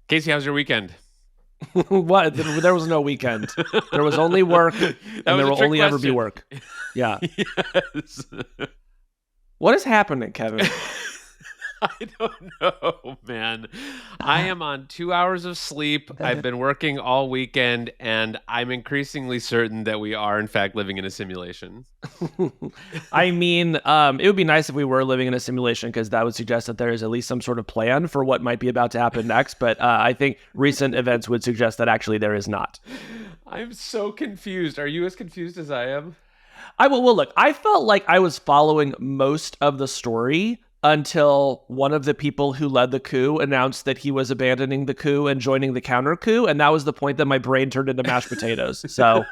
Casey, how's your weekend? What? There was no weekend. There was only work, and there will only ever be work. Yeah. Yes. What is happening, Kevin? I don't know, man. I am on 2 hours of sleep. I've been working all weekend, and I'm increasingly certain that we are, in fact, living in a simulation. I mean, it would be nice if we were living in a simulation, because that would suggest that there is at least some sort of plan for what might be about to happen next. But I think recent events would suggest that actually there is not. I'm so confused. Are you as confused as I am? Well, look, I felt like I was following most of the story until one of the people who led the coup announced that he was abandoning the coup and joining the counter coup. And that was the point that my brain turned into mashed potatoes. So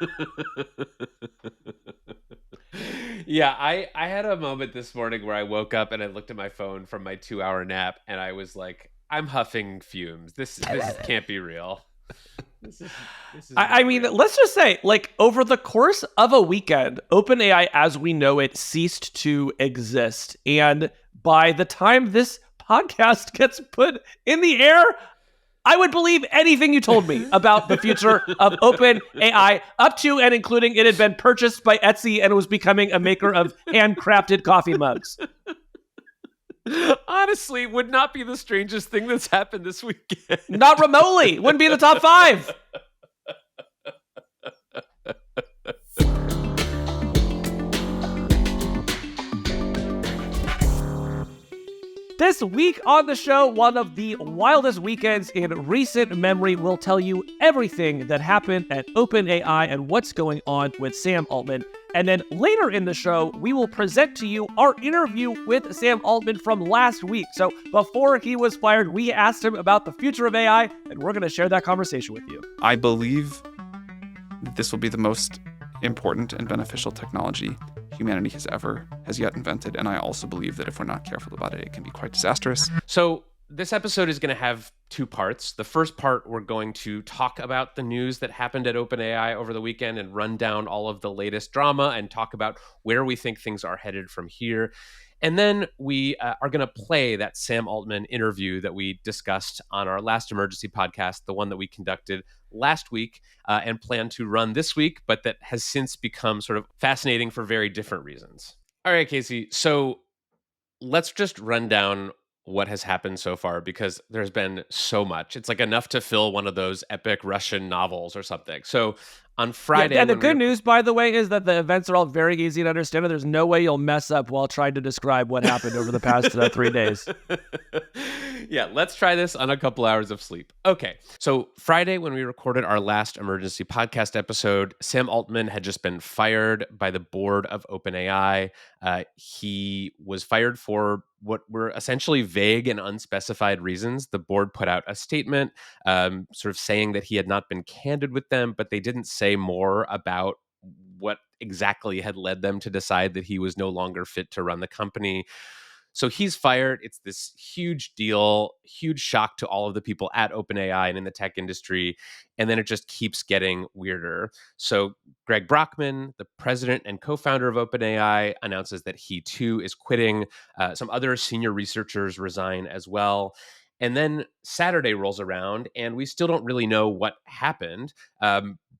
yeah, I had a moment this morning where I woke up and I looked at my phone from my 2 hour nap and I was like, I'm huffing fumes. This can't be real. This is I mean, let's just say, like, over the course of a weekend, OpenAI as we know it ceased to exist. And by the time this podcast gets put in the air, I would believe anything you told me about the future of OpenAI, up to and including it had been purchased by Etsy and was becoming a maker of handcrafted coffee mugs. Honestly, would not be the strangest thing that's happened this weekend. Not remotely. Wouldn't be in the top 5. This week on the show, one of the wildest weekends in recent memory. We'll tell you everything that happened at OpenAI and what's going on with Sam Altman. And then later in the show, we will present to you our interview with Sam Altman from last week. So before he was fired, we asked him about the future of AI, and we're going to share that conversation with you. I believe this will be the most important and beneficial technology humanity has yet invented. And I also believe that if we're not careful about it, it can be quite disastrous. So this episode is going to have 2 parts. The first part, we're going to talk about the news that happened at OpenAI over the weekend and run down all of the latest drama and talk about where we think things are headed from here. And then we are going to play that Sam Altman interview that we discussed on our last emergency podcast, the one that we conducted last week and plan to run this week, but that has since become sort of fascinating for very different reasons. All right, Casey. So let's just run down what has happened so far, because there's been so much. It's like enough to fill one of those epic Russian novels or something. So on Friday... Yeah, and the good news, by the way, is that the events are all very easy to understand. There's no way you'll mess up while trying to describe what happened over the past 3 days. Yeah, let's try this on a couple hours of sleep. Okay, so Friday, when we recorded our last emergency podcast episode, Sam Altman had just been fired by the board of OpenAI. He was fired for what were essentially vague and unspecified reasons. The board put out a statement sort of saying that he had not been candid with them, but they didn't say more about what exactly had led them to decide that he was no longer fit to run the company. So he's fired. It's this huge deal, huge shock to all of the people at OpenAI and in the tech industry. And then it just keeps getting weirder. So Greg Brockman, the president and co-founder of OpenAI, announces that he too is quitting. Some other senior researchers resign as well. And then Saturday rolls around and we still don't really know what happened.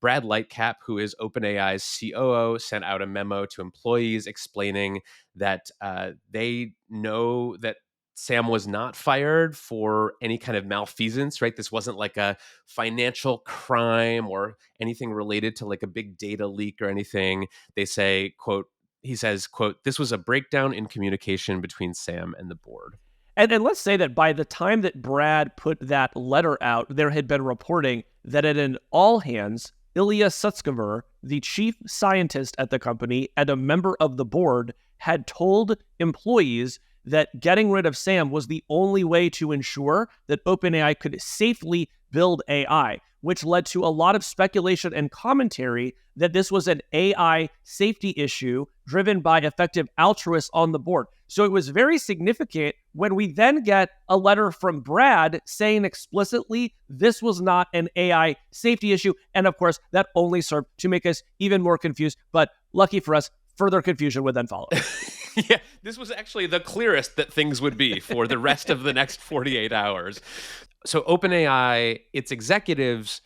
Brad Lightcap, who is OpenAI's COO, sent out a memo to employees explaining that they know that Sam was not fired for any kind of malfeasance, right? This wasn't like a financial crime or anything related to like a big data leak or anything. They say, quote, he says, quote, "This was a breakdown in communication between Sam and the board." And let's say that by the time that Brad put that letter out, there had been reporting that at an all hands, Ilya Sutskever, the chief scientist at the company and a member of the board, had told employees that getting rid of Sam was the only way to ensure that OpenAI could safely build AI, which led to a lot of speculation and commentary that this was an AI safety issue driven by effective altruists on the board. So it was very significant when we then get a letter from Brad saying explicitly this was not an AI safety issue. And of course, that only served to make us even more confused. But lucky for us, further confusion would then follow. Yeah, this was actually the clearest that things would be for the rest of the next 48 hours. So OpenAI, its executives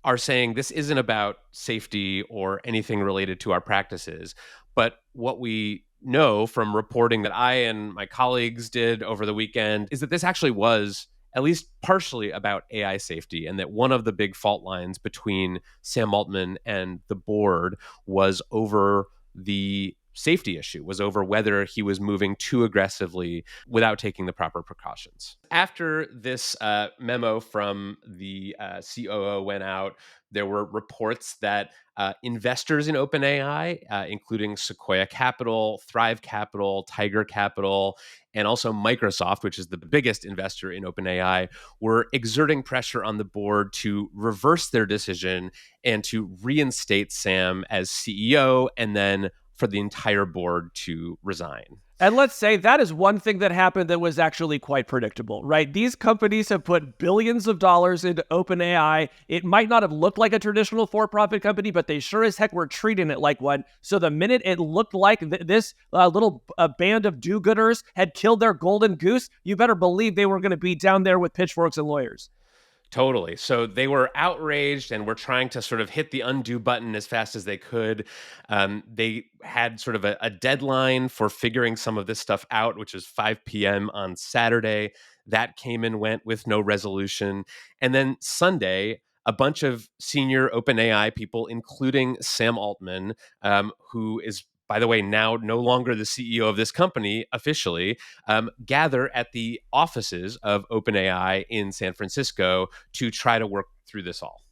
are saying this isn't about safety or anything related to our practices. But what we know from reporting that I and my colleagues did over the weekend is that this actually was at least partially about AI safety, and that one of the big fault lines between Sam Altman and the board was over the safety issue, was over whether he was moving too aggressively without taking the proper precautions. After this memo from the COO went out, there were reports that investors in OpenAI, including Sequoia Capital, Thrive Capital, Tiger Capital, and also Microsoft, which is the biggest investor in OpenAI, were exerting pressure on the board to reverse their decision and to reinstate Sam as CEO, and then for the entire board to resign. And let's say that is one thing that happened that was actually quite predictable, right? These companies have put billions of dollars into OpenAI. It might not have looked like a traditional for-profit company, but they sure as heck were treating it like one. So the minute it looked like this little band of do-gooders had killed their golden goose, you better believe they were going to be down there with pitchforks and lawyers. Totally. So they were outraged and were trying to sort of hit the undo button as fast as they could. They had sort of a deadline for figuring some of this stuff out, which is 5 p.m. on Saturday. That came and went with no resolution. And then Sunday, a bunch of senior OpenAI people, including Sam Altman, who is, by the way, now no longer the CEO of this company officially, gather at the offices of OpenAI in San Francisco to try to work through this all.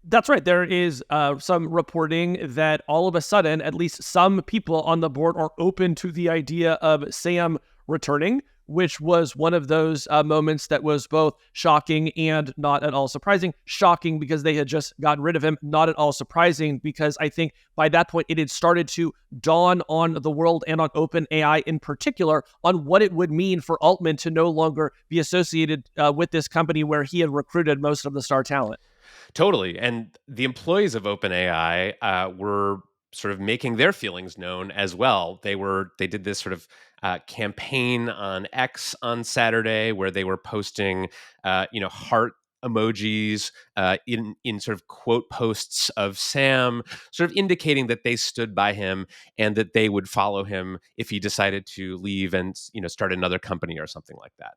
That's right. There is some reporting that all of a sudden, at least some people on the board are open to the idea of Sam returning, which was one of those moments that was both shocking and not at all surprising. Shocking because they had just gotten rid of him. Not at all surprising because I think by that point it had started to dawn on the world and on OpenAI in particular on what it would mean for Altman to no longer be associated with this company where he had recruited most of the star talent. Totally. And the employees of OpenAI were sort of making their feelings known as well. They did this sort of campaign on X on Saturday where they were posting, heart emojis in sort of quote posts of Sam, sort of indicating that they stood by him and that they would follow him if he decided to leave and start another company or something like that.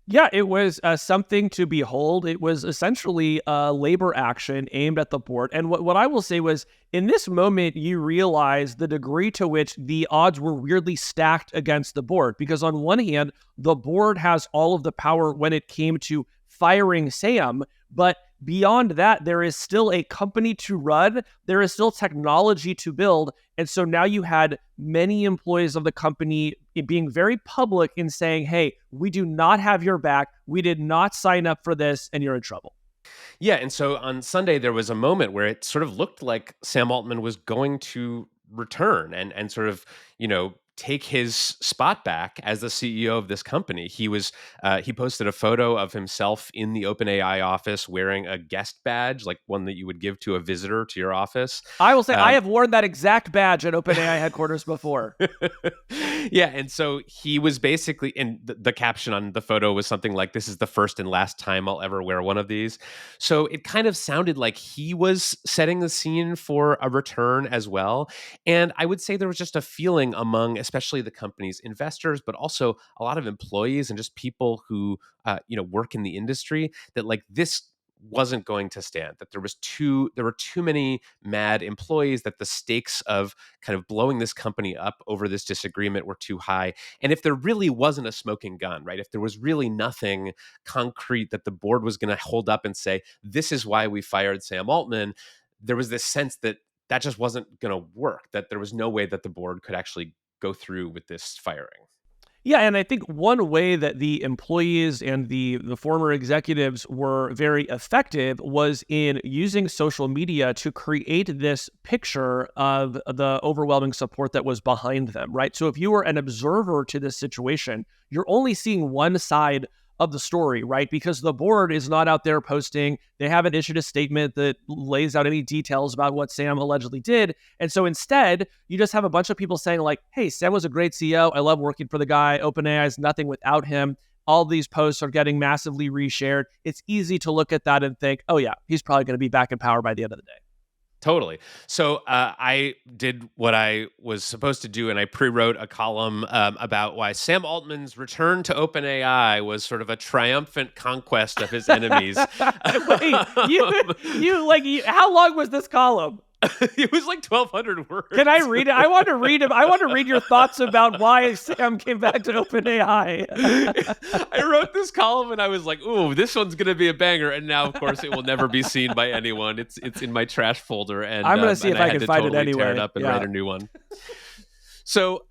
Yeah, it was something to behold. It was essentially labor action aimed at the board. And what I will say was, in this moment, you realize the degree to which the odds were weirdly stacked against the board. Because on one hand, the board has all of the power when it came to firing Sam. But beyond that, there is still a company to run. There is still technology to build. And so now you had many employees of the company being very public in saying, hey, we do not have your back. We did not sign up for this, and you're in trouble. Yeah. And so on Sunday, there was a moment where it sort of looked like Sam Altman was going to return and sort of, take his spot back as the CEO of this company. He posted a photo of himself in the OpenAI office wearing a guest badge, like one that you would give to a visitor to your office. I will say I have worn that exact badge at OpenAI headquarters before. Yeah, and so he was basically, and the caption on the photo was something like, "This is the first and last time I'll ever wear one of these." So it kind of sounded like he was setting the scene for a return as well. And I would say there was just a feeling among, especially the company's investors, but also a lot of employees and just people who, work in the industry, that like this wasn't going to stand, that there were too many mad employees, that the stakes of kind of blowing this company up over this disagreement were too high. And if there really wasn't a smoking gun, right, if there was really nothing concrete that the board was going to hold up and say, this is why we fired Sam Altman, there was this sense that that just wasn't going to work, that there was no way that the board could actually go through with this firing. Yeah, and I think one way that the employees and the former executives were very effective was in using social media to create this picture of the overwhelming support that was behind them, right? So if you were an observer to this situation, you're only seeing one side of the story, right? Because the board is not out there posting. They haven't issued a statement that lays out any details about what Sam allegedly did. And so instead, you just have a bunch of people saying like, hey, Sam was a great CEO. I love working for the guy. OpenAI is nothing without him. all these posts are getting massively reshared. It's easy to look at that and think, oh yeah, he's probably going to be back in power by the end of the day. Totally. So I did what I was supposed to do, and I pre-wrote a column about why Sam Altman's return to OpenAI was sort of a triumphant conquest of his enemies. Wait, how long was this column? It was like 1,200 words. Can I read it? I want to read it. I want to read your thoughts about why Sam came back to OpenAI. I wrote this column and I was like, "Ooh, this one's gonna be a banger!" And now, of course, it will never be seen by anyone. It's in my trash folder, and I'm gonna see if I can find it anyway. Tear it up and write a new one. So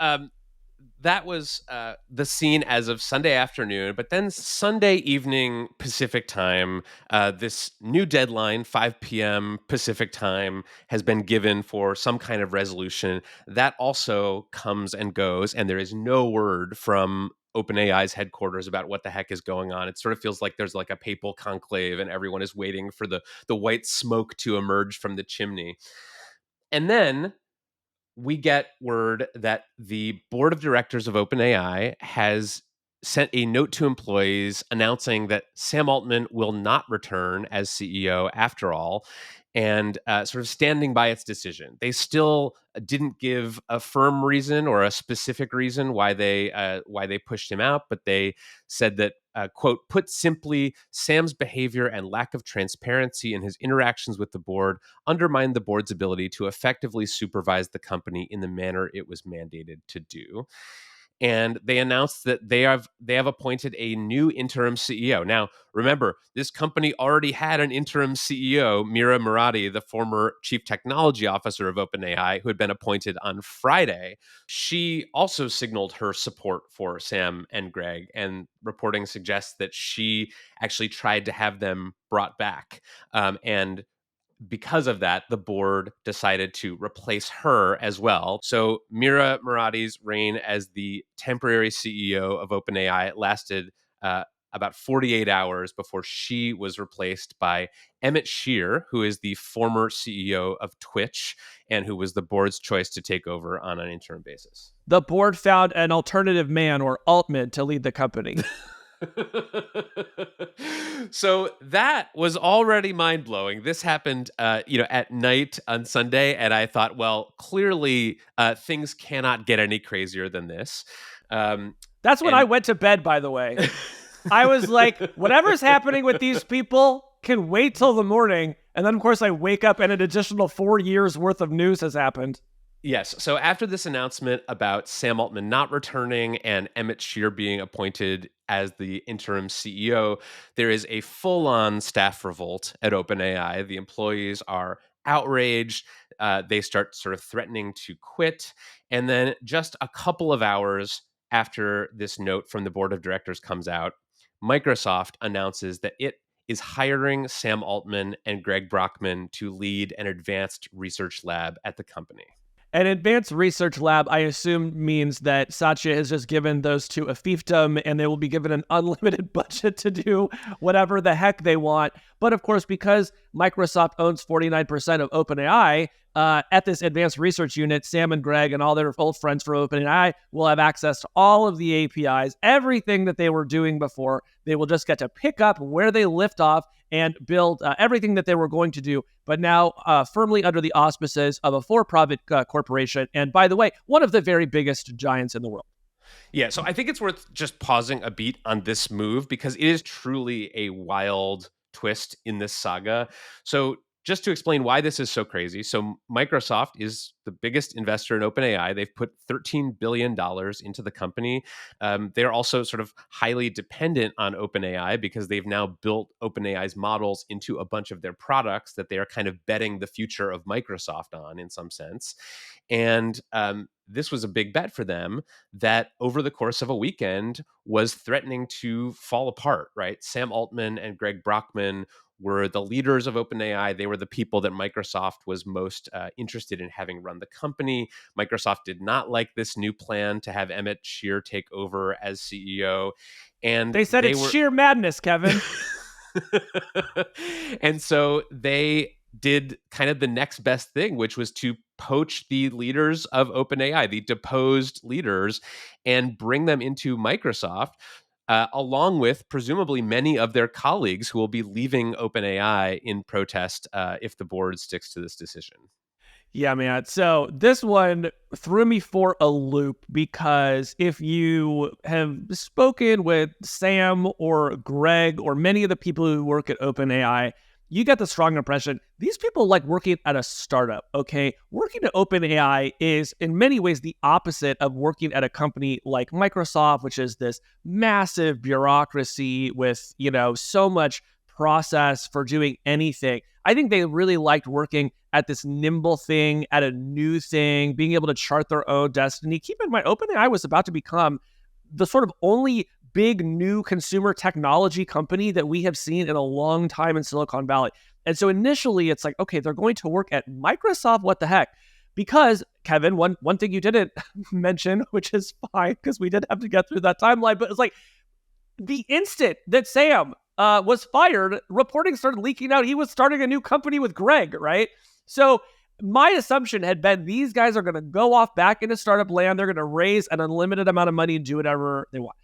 that was the scene as of Sunday afternoon. But then Sunday evening Pacific time, this new deadline, 5 p.m. Pacific time, has been given for some kind of resolution. That also comes and goes, and there is no word from OpenAI's headquarters about what the heck is going on. It sort of feels like there's like a papal conclave, and everyone is waiting for the white smoke to emerge from the chimney. And then we get word that the board of directors of OpenAI has sent a note to employees announcing that Sam Altman will not return as CEO after all, and sort of standing by its decision. They still didn't give a firm reason or a specific reason why they pushed him out, but they said that, quote, put simply, Sam's behavior and lack of transparency in his interactions with the board undermined the board's ability to effectively supervise the company in the manner it was mandated to do. And they announced that they have appointed a new interim CEO. Now, remember, this company already had an interim CEO, Mira Murati, the former chief technology officer of OpenAI, who had been appointed on Friday. She also signaled her support for Sam and Greg, and reporting suggests that she actually tried to have them brought back. And because of that, the board decided to replace her as well. So Mira Murati's reign as the temporary CEO of OpenAI lasted about 48 hours before she was replaced by Emmett Shear, who is the former CEO of Twitch and who was the board's choice to take over on an interim basis. The board found an alternative man, or Altman, to lead the company. So that was already mind-blowing. This happened at night on Sunday, and I thought, well, clearly things cannot get any crazier than this. That's when I went to bed, by the way. I was like, whatever's happening with these people can wait till the morning. And then, of course, I wake up and an additional 4 years worth of news has happened. Yes. So after this announcement about Sam Altman not returning and Emmett Shear being appointed as the interim CEO, there is a full-on staff revolt at OpenAI. The employees are outraged. They start sort of threatening to quit. And then just a couple of hours after this note from the board of directors comes out, Microsoft announces that it is hiring Sam Altman and Greg Brockman to lead an advanced research lab at the company. An advanced research lab, I assume, means that Satya has just given those two a fiefdom and they will be given an unlimited budget to do whatever the heck they want. But of course, because Microsoft owns 49% of OpenAI, at this advanced research unit, Sam and Greg and all their old friends from OpenAI will have access to all of the APIs, everything that they were doing before. They will just get to pick up where they lift off and build everything that they were going to do, but now firmly under the auspices of a for-profit corporation. And by the way, one of the very biggest giants in the world. Yeah, so I think it's worth just pausing a beat on this move because it is truly a wild twist in this saga. So just to explain why this is so crazy. So Microsoft is the biggest investor in OpenAI. They've put $13 billion into the company. They're also sort of highly dependent on OpenAI because they've now built OpenAI's models into a bunch of their products that they are kind of betting the future of Microsoft on in some sense. And this was a big bet for them that over the course of a weekend was threatening to fall apart, right? Sam Altman and Greg Brockman were the leaders of OpenAI. They were the people that Microsoft was most interested in having run the company. Microsoft did not like this new plan to have Emmett Shear take over as CEO. And they said it's sheer madness, Kevin. And so they did kind of the next best thing, which was to poach the leaders of OpenAI, the deposed leaders, and bring them into Microsoft. along with presumably many of their colleagues who will be leaving OpenAI in protest if the board sticks to this decision. Yeah, man. So this one threw me for a loop because if you have spoken with Sam or Greg or many of the people who work at OpenAI, you get the strong impression these people like working at a startup, okay? Working at OpenAI is in many ways the opposite of working at a company like Microsoft, which is this massive bureaucracy with, so much process for doing anything. I think they really liked working at this nimble thing, at a new thing, being able to chart their own destiny. Keep in mind, OpenAI was about to become the sort of only big new consumer technology company that we have seen in a long time in Silicon Valley. And so initially it's like, okay, they're going to work at Microsoft. What the heck? Because, Kevin, one thing you didn't mention, which is fine because we did have to get through that timeline, but it's like the instant that Sam was fired, reporting started leaking out he was starting a new company with Greg, right? So my assumption had been these guys are going to go off back into startup land. They're going to raise an unlimited amount of money and do whatever they want.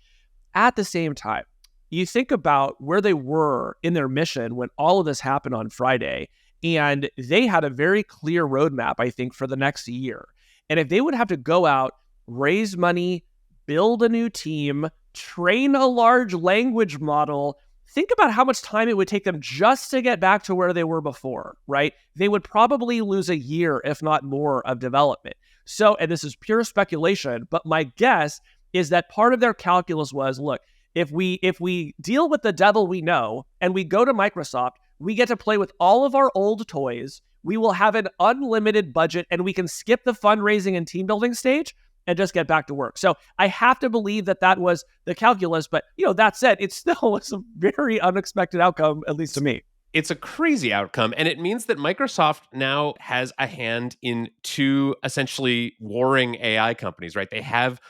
At the same time, you think about where they were in their mission when all of this happened on Friday, and they had a very clear roadmap, I think, for the next year. And if they would have to go out, raise money, build a new team, train a large language model, think about how much time it would take them just to get back to where they were before, right? They would probably lose a year, if not more, of development. So, and this is pure speculation, but my guess is that part of their calculus was, look, if we deal with the devil we know and we go to Microsoft, we get to play with all of our old toys. We will have an unlimited budget and we can skip the fundraising and team building stage and just get back to work. So I have to believe that was the calculus. But, that said, it still was a very unexpected outcome, at least to me. It's a crazy outcome, and it means that Microsoft now has a hand in two essentially warring AI companies, right? They have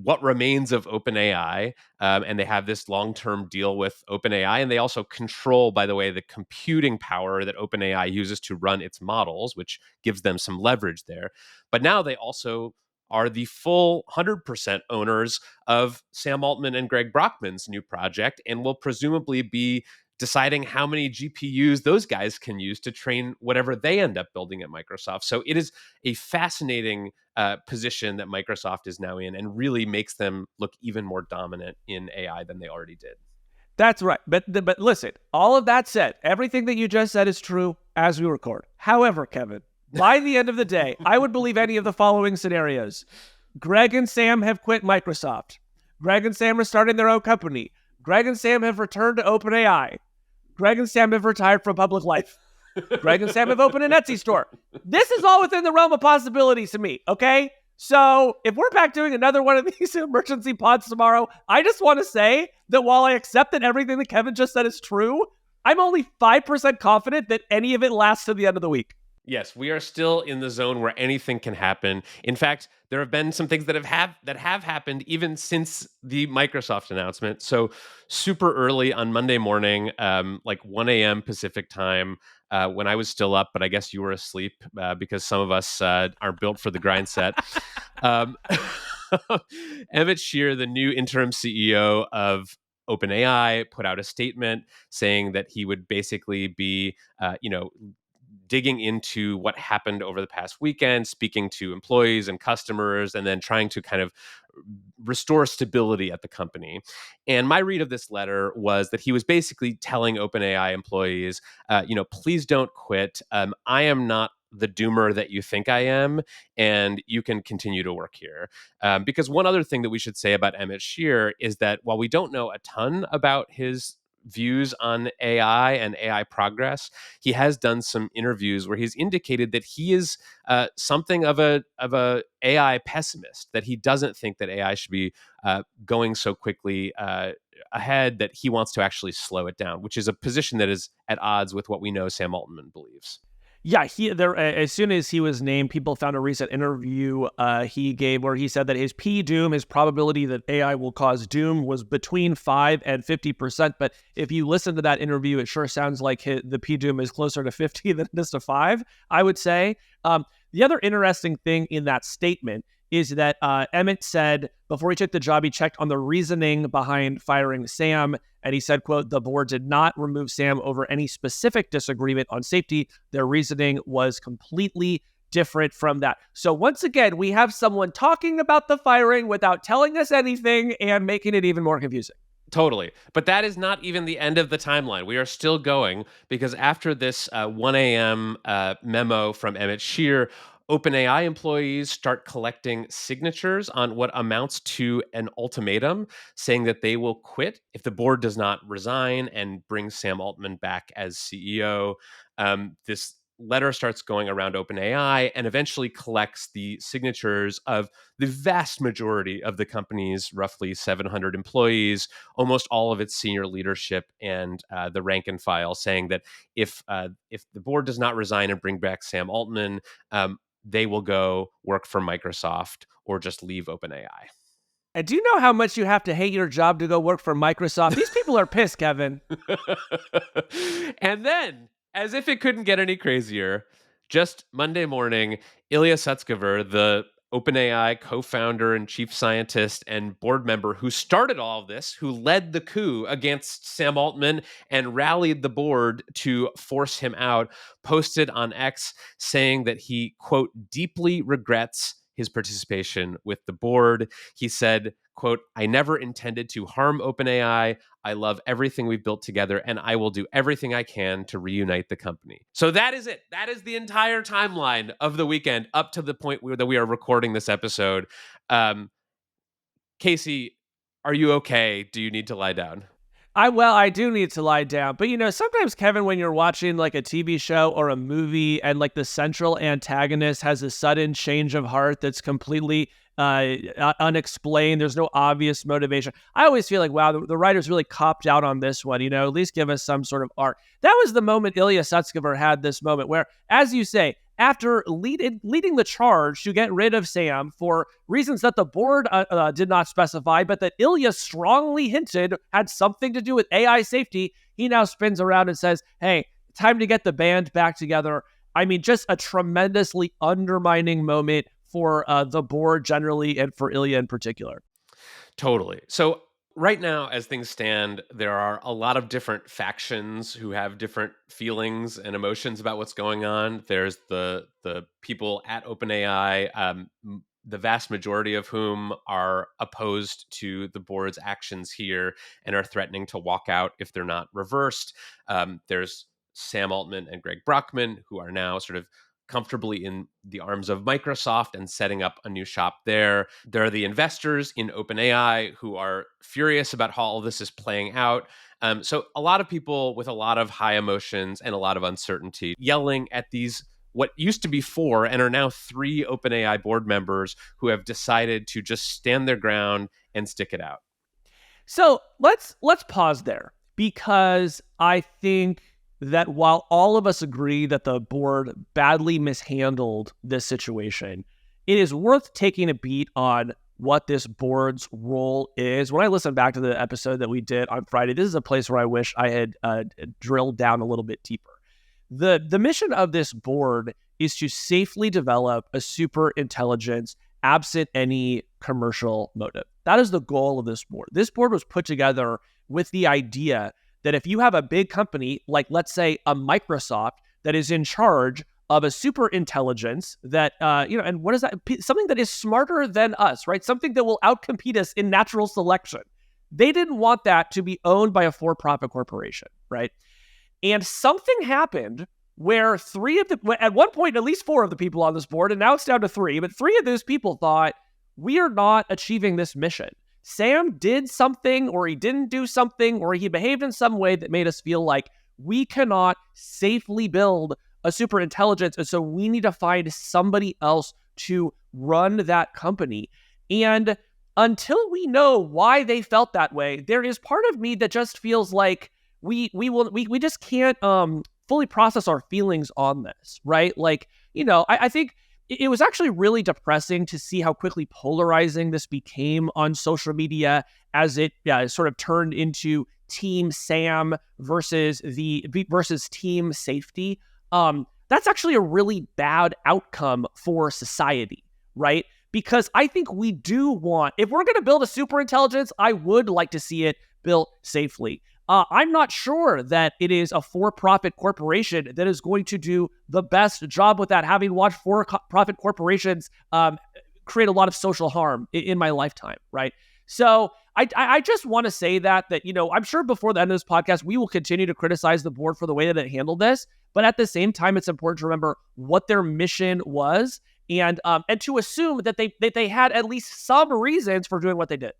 what remains of OpenAI, and they have this long-term deal with OpenAI, and they also control, by the way, the computing power that OpenAI uses to run its models, which gives them some leverage there. But now they also are the full 100% owners of Sam Altman and Greg Brockman's new project, and will presumably be deciding how many GPUs those guys can use to train whatever they end up building at Microsoft. So it is a fascinating position that Microsoft is now in, and really makes them look even more dominant in AI than they already did. That's right. But listen, all of that said, everything that you just said is true as we record. However, Kevin, by the end of the day, I would believe any of the following scenarios. Greg and Sam have quit Microsoft. Greg and Sam are starting their own company. Greg and Sam have returned to OpenAI. Greg and Sam have retired from public life. Greg and Sam have opened an Etsy store. This is all within the realm of possibilities to me, okay? So if we're back doing another one of these emergency pods tomorrow, I just want to say that while I accept that everything that Kevin just said is true, I'm only 5% confident that any of it lasts to the end of the week. Yes, we are still in the zone where anything can happen. In fact, there have been some things that have happened even since the Microsoft announcement. So super early on Monday morning, like 1 a.m. Pacific time, when I was still up, but I guess you were asleep because some of us are built for the grind set. Emmett Shear, the new interim CEO of OpenAI, put out a statement saying that he would basically be, digging into what happened over the past weekend, speaking to employees and customers, and then trying to kind of restore stability at the company. And my read of this letter was that he was basically telling OpenAI employees, please don't quit. I am not the doomer that you think I am, and you can continue to work here. Because one other thing that we should say about Emmett Shear is that while we don't know a ton about his views on AI and AI progress, he has done some interviews where he's indicated that he is something of a AI pessimist, that he doesn't think that AI should be going so quickly ahead, that he wants to actually slow it down, which is a position that is at odds with what we know Sam Altman believes. Yeah, as soon as he was named, people found a recent interview he gave where he said that his P-doom, his probability that AI will cause doom, was between 5 and 50%. But if you listen to that interview, it sure sounds like the P-doom is closer to 50 than it is to 5, I would say. The other interesting thing in that statement is that Emmett said before he took the job, he checked on the reasoning behind firing Sam. And he said, quote, the board did not remove Sam over any specific disagreement on safety. Their reasoning was completely different from that. So once again, we have someone talking about the firing without telling us anything and making it even more confusing. Totally. But that is not even the end of the timeline. We are still going because after this 1 a.m. Memo from Emmett Shear, OpenAI employees start collecting signatures on what amounts to an ultimatum saying that they will quit if the board does not resign and bring Sam Altman back as CEO. This letter starts going around OpenAI and eventually collects the signatures of the vast majority of the company's roughly 700 employees, almost all of its senior leadership and the rank and file, saying that if the board does not resign and bring back Sam Altman, they will go work for Microsoft or just leave OpenAI. And do you know how much you have to hate your job to go work for Microsoft? These people are pissed, Kevin. And then, as if it couldn't get any crazier, just Monday morning, Ilya Sutskever, the OpenAI co-founder and chief scientist and board member who started all of this, who led the coup against Sam Altman and rallied the board to force him out, posted on X saying that he, quote, deeply regrets his participation with the board. He said, quote, I never intended to harm OpenAI. I love everything we've built together, and I will do everything I can to reunite the company. So that is it. That is the entire timeline of the weekend up to the point that we are recording this episode. Casey, are you okay? Do you need to lie down? I do need to lie down. But, sometimes, Kevin, when you're watching like a TV show or a movie and like the central antagonist has a sudden change of heart that's completely unexplained, there's no obvious motivation. I always feel like, wow, the writers really copped out on this one, at least give us some sort of arc. That was the moment Ilya Sutskever had this moment where, as you say, after leading the charge to get rid of Sam for reasons that the board did not specify, but that Ilya strongly hinted had something to do with AI safety, he now spins around and says, hey, time to get the band back together. I mean, just a tremendously undermining moment for the board generally and for Ilya in particular. Totally. So right now, as things stand, there are a lot of different factions who have different feelings and emotions about what's going on. There's the people at OpenAI, the vast majority of whom are opposed to the board's actions here and are threatening to walk out if they're not reversed. There's Sam Altman and Greg Brockman, who are now sort of comfortably in the arms of Microsoft and setting up a new shop there. There are the investors in OpenAI who are furious about how all this is playing out. So a lot of people with a lot of high emotions and a lot of uncertainty yelling at these, what used to be 4 and are now 3 OpenAI board members who have decided to just stand their ground and stick it out. So let's pause there, because I think that while all of us agree that the board badly mishandled this situation, it is worth taking a beat on what this board's role is. When I listen back to the episode that we did on Friday, this is a place where I wish I had drilled down a little bit deeper. The mission of this board is to safely develop a super intelligence absent any commercial motive. That is the goal of this board. This board was put together with the idea that if you have a big company, like let's say a Microsoft, that is in charge of a super intelligence that, and what is that? Something that is smarter than us, right? Something that will outcompete us in natural selection. They didn't want that to be owned by a for-profit corporation, right? And something happened where at one point, at least 4 of the people on this board, and now it's down to 3, but 3 of those people thought, we are not achieving this mission. Sam did something, or he didn't do something, or he behaved in some way that made us feel like we cannot safely build a super intelligence, and so we need to find somebody else to run that company. And until we know why they felt that way, there is part of me that just feels like we just can't fully process our feelings on this, right? Like, I think it was actually really depressing to see how quickly polarizing this became on social media as it sort of turned into Team Sam versus Team Safety. That's actually a really bad outcome for society, right? because I think we do want, if we're going to build a super intelligence, I would like to see it built safely. I'm not sure that it is a for-profit corporation that is going to do the best job with that, having watched for-profit corporations create a lot of social harm in my lifetime, right? So I just want to say that, I'm sure before the end of this podcast, we will continue to criticize the board for the way that it handled this. But at the same time, it's important to remember what their mission was and to assume that they had at least some reasons for doing what they did.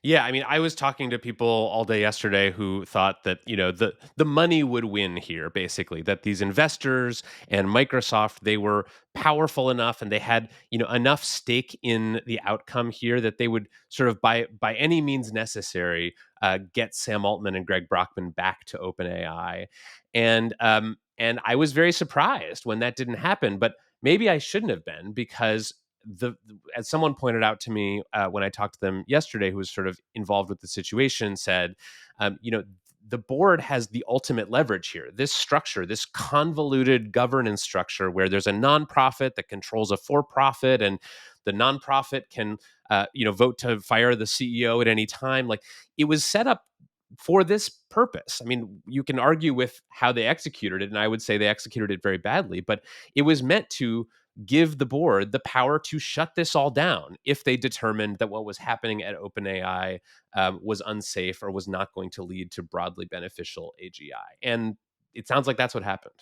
Yeah, I mean, I was talking to people all day yesterday who thought that, the money would win here, basically, that these investors and Microsoft, they were powerful enough and they had, enough stake in the outcome here that they would sort of by any means necessary get Sam Altman and Greg Brockman back to OpenAI. And I was very surprised when that didn't happen, but maybe I shouldn't have been, because as someone pointed out to me when I talked to them yesterday, who was sort of involved with the situation, said, the board has the ultimate leverage here. This structure, this convoluted governance structure, where there's a nonprofit that controls a for-profit, and the nonprofit can, vote to fire the CEO at any time. Like, it was set up for this purpose. I mean, you can argue with how they executed it, and I would say they executed it very badly, but it was meant to give the board the power to shut this all down if they determined that what was happening at OpenAI was unsafe or was not going to lead to broadly beneficial AGI. And it sounds like that's what happened.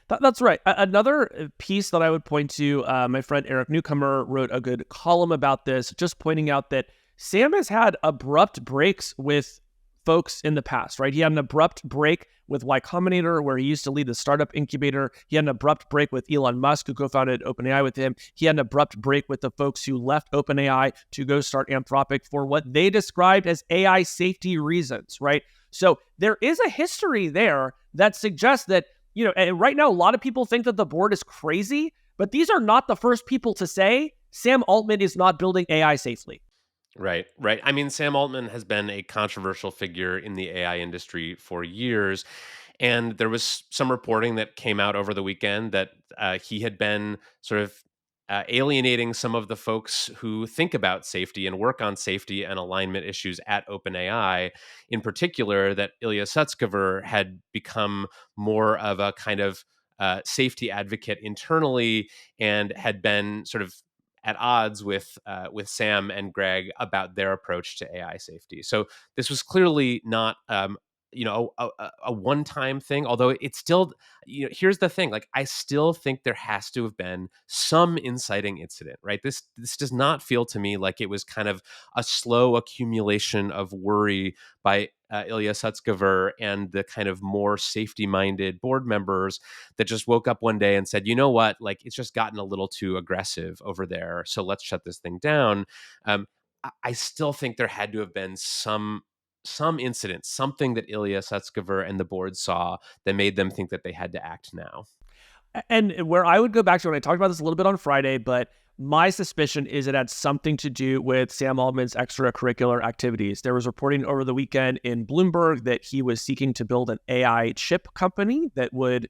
That's right. Another piece that I would point to, my friend Eric Newcomer wrote a good column about this, just pointing out that Sam has had abrupt breaks with folks in the past, right? He had an abrupt break with Y Combinator, where he used to lead the startup incubator. He had an abrupt break with Elon Musk, who co-founded OpenAI with him. He had an abrupt break with the folks who left OpenAI to go start Anthropic for what they described as AI safety reasons, right? So there is a history there that suggests that, and right now a lot of people think that the board is crazy, but these are not the first people to say Sam Altman is not building AI safely. Right. I mean, Sam Altman has been a controversial figure in the AI industry for years. And there was some reporting that came out over the weekend that he had been sort of alienating some of the folks who think about safety and work on safety and alignment issues at OpenAI. In particular, that Ilya Sutskever had become more of a kind of safety advocate internally, and had been sort of at odds with Sam and Greg about their approach to AI safety. So this was clearly not a one-time thing, although it's still, here's the thing, like, I still think there has to have been some inciting incident, right? This does not feel to me like it was kind of a slow accumulation of worry by Ilya Sutskever and the kind of more safety-minded board members that just woke up one day and said, you know what, like, it's just gotten a little too aggressive over there, so let's shut this thing down. I still think there had to have been some incident, something that Ilya Sutskever and the board saw that made them think that they had to act now. And where I would go back to, when I talked about this a little bit on Friday, but my suspicion is it had something to do with Sam Altman's extracurricular activities. There was reporting over the weekend in Bloomberg that he was seeking to build an AI chip company that would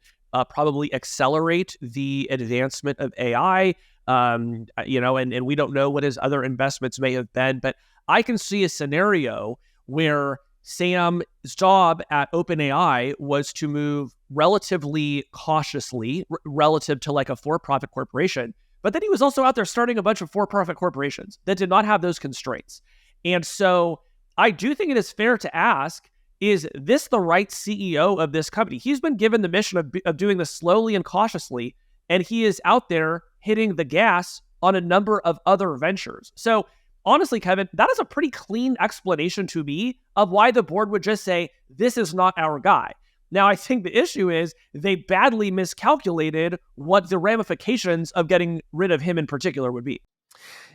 probably accelerate the advancement of AI. And we don't know what his other investments may have been, but I can see a scenario where Sam's job at OpenAI was to move relatively cautiously relative to like a for-profit corporation. But then he was also out there starting a bunch of for-profit corporations that did not have those constraints. And so I do think it is fair to ask, is this the right CEO of this company? He's been given the mission of doing this slowly and cautiously, and he is out there hitting the gas on a number of other ventures. So honestly, Kevin, that is a pretty clean explanation to me of why the board would just say, this is not our guy. Now, I think the issue is they badly miscalculated what the ramifications of getting rid of him in particular would be.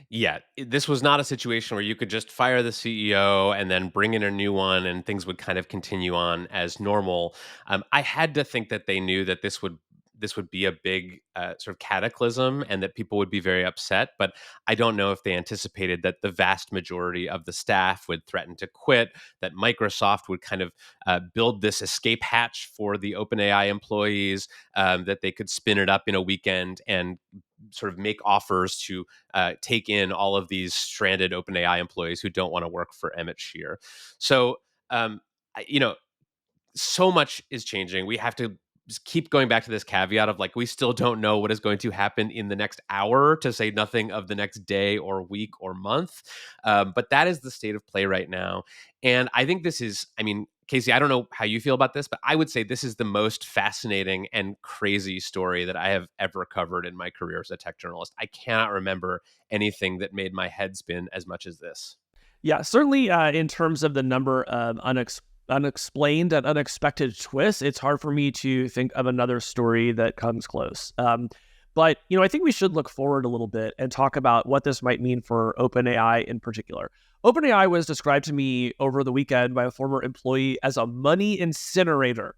Yeah, this was not a situation where you could just fire the CEO and then bring in a new one and things would kind of continue on as normal. I had to think that they knew that this would be a big sort of cataclysm and that people would be very upset. But I don't know if they anticipated that the vast majority of the staff would threaten to quit, that Microsoft would kind of build this escape hatch for the OpenAI employees, that they could spin it up in a weekend and sort of make offers to take in all of these stranded OpenAI employees who don't want to work for Emmett Shear. So, you know, so much is changing. We have to just keep going back to this caveat of like, we still don't know what is going to happen in the next hour, to say nothing of the next day or week or month. But that is the state of play right now. And I think this is, I mean, Casey, I don't know how you feel about this, but I would say this is the most fascinating and crazy story that I have ever covered in my career as a tech journalist. I cannot remember anything that made my head spin as much as this. Yeah, certainly in terms of the number of unexplained and unexpected twists, it's hard for me to think of another story that comes close. But, I think we should look forward a little bit and talk about what this might mean for OpenAI in particular. OpenAI was described to me over the weekend by a former employee as a money incinerator.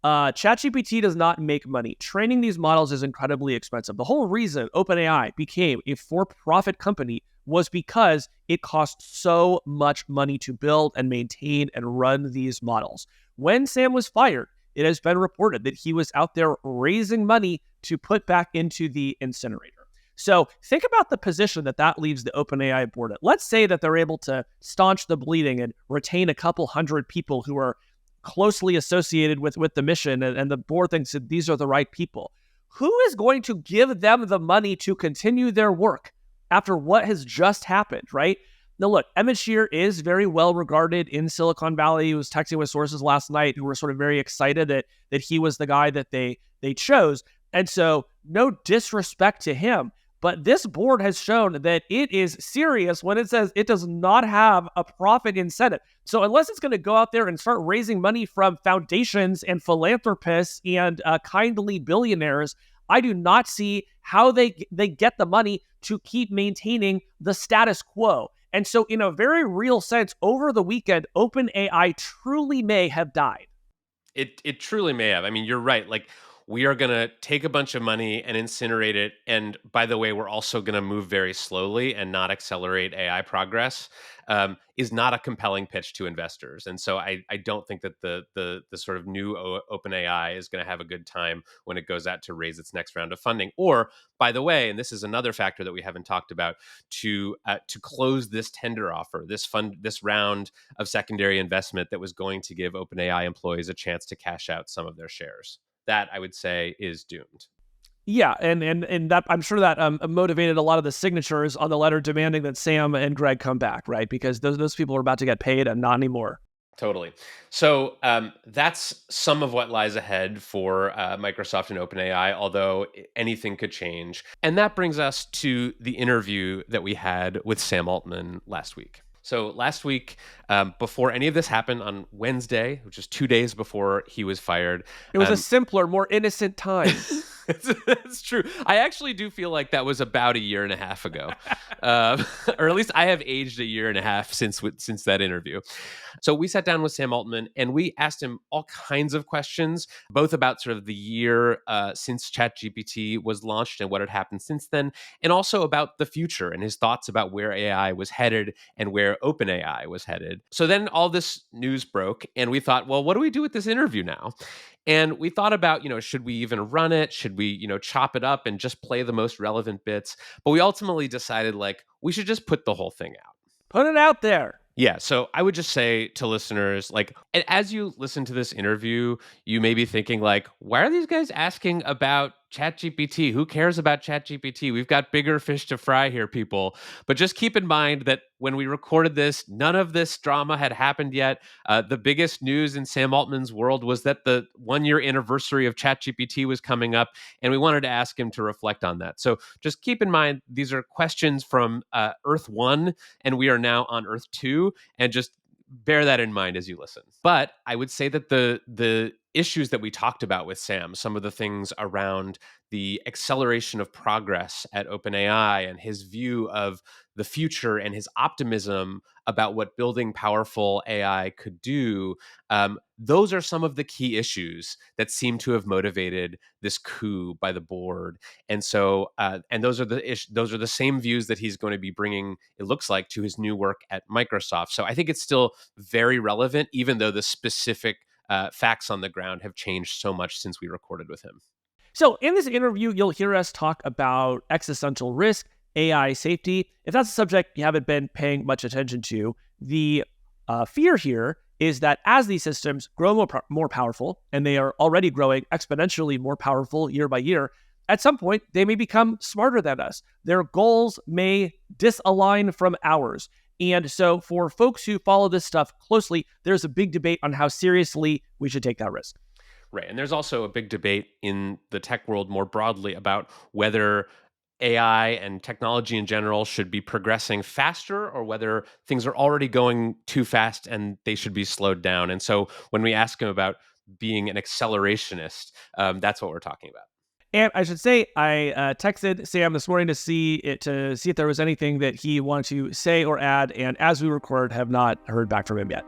ChatGPT does not make money. Training these models is incredibly expensive. The whole reason OpenAI became a for-profit company was because it cost so much money to build and maintain and run these models. When Sam was fired, it has been reported that he was out there raising money to put back into the incinerator. So think about the position that leaves the OpenAI board at. Let's say that they're able to staunch the bleeding and retain a couple hundred people who are closely associated with the mission, and the board thinks that these are the right people. Who is going to give them the money to continue their work after what has just happened, right? Now, look, Emmett Shear is very well regarded in Silicon Valley. He was texting with sources last night who were sort of very excited that he was the guy that they chose. And so no disrespect to him, but this board has shown that it is serious when it says it does not have a profit incentive. So unless it's going to go out there and start raising money from foundations and philanthropists and kindly billionaires, I do not see how they get the money to keep maintaining the status quo. And so in a very real sense, over the weekend, OpenAI truly may have died. It truly may have. I mean, you're right. Like, we are going to take a bunch of money and incinerate it. And by the way, we're also going to move very slowly and not accelerate AI progress, is not a compelling pitch to investors. And so I don't think that the sort of new OpenAI is going to have a good time when it goes out to raise its next round of funding. Or, by the way, and this is another factor that we haven't talked about, to close this tender offer, this round of secondary investment that was going to give OpenAI employees a chance to cash out some of their shares. That, I would say, is doomed. Yeah, and that, I'm sure that motivated a lot of the signatures on the letter demanding that Sam and Greg come back, right? Because those people are about to get paid and not anymore. Totally. So that's some of what lies ahead for Microsoft and OpenAI, although anything could change. And that brings us to the interview that we had with Sam Altman last week. So last week, before any of this happened on Wednesday, which is 2 days before he was fired. It was a simpler, more innocent time. It's true. I actually do feel like that was about a year and a half ago. Or at least I have aged a year and a half since that interview. So we sat down with Sam Altman and we asked him all kinds of questions, both about sort of the year since ChatGPT was launched and what had happened since then, and also about the future and his thoughts about where AI was headed and where OpenAI was headed. So then all this news broke and we thought, well, what do we do with this interview now? And we thought about, should we even run it? Should we, chop it up and just play the most relevant bits? But we ultimately decided, we should just put the whole thing out. Put it out there. Yeah. So I would just say to listeners, and as you listen to this interview, you may be thinking, why are these guys asking about ChatGPT? Who cares about ChatGPT? We've got bigger fish to fry here, people. But just keep in mind that when we recorded this, none of this drama had happened yet. The biggest news in Sam Altman's world was that the 1-year anniversary of ChatGPT was coming up, and we wanted to ask him to reflect on that. So just keep in mind, these are questions from Earth 1, and we are now on Earth 2, and just bear that in mind as you listen. But I would say that the issues that we talked about with Sam, some of the things around the acceleration of progress at OpenAI and his view of the future and his optimism about what building powerful AI could do, those are some of the key issues that seem to have motivated this coup by the board. And so, and those are the same views that he's going to be bringing, it looks like, to his new work at Microsoft. So I think it's still very relevant, even though the specific facts on the ground have changed so much since we recorded with him. So in this interview, you'll hear us talk about existential risk, AI safety. If that's a subject you haven't been paying much attention to, the fear here is that as these systems grow more powerful, and they are already growing exponentially more powerful year by year, at some point, they may become smarter than us. Their goals may disalign from ours. And so for folks who follow this stuff closely, there's a big debate on how seriously we should take that risk. Right. And there's also a big debate in the tech world more broadly about whether AI and technology in general should be progressing faster or whether things are already going too fast and they should be slowed down. And so when we ask him about being an accelerationist, that's what we're talking about. And I should say, I texted Sam this morning to see if there was anything that he wanted to say or add. And as we record, have not heard back from him yet.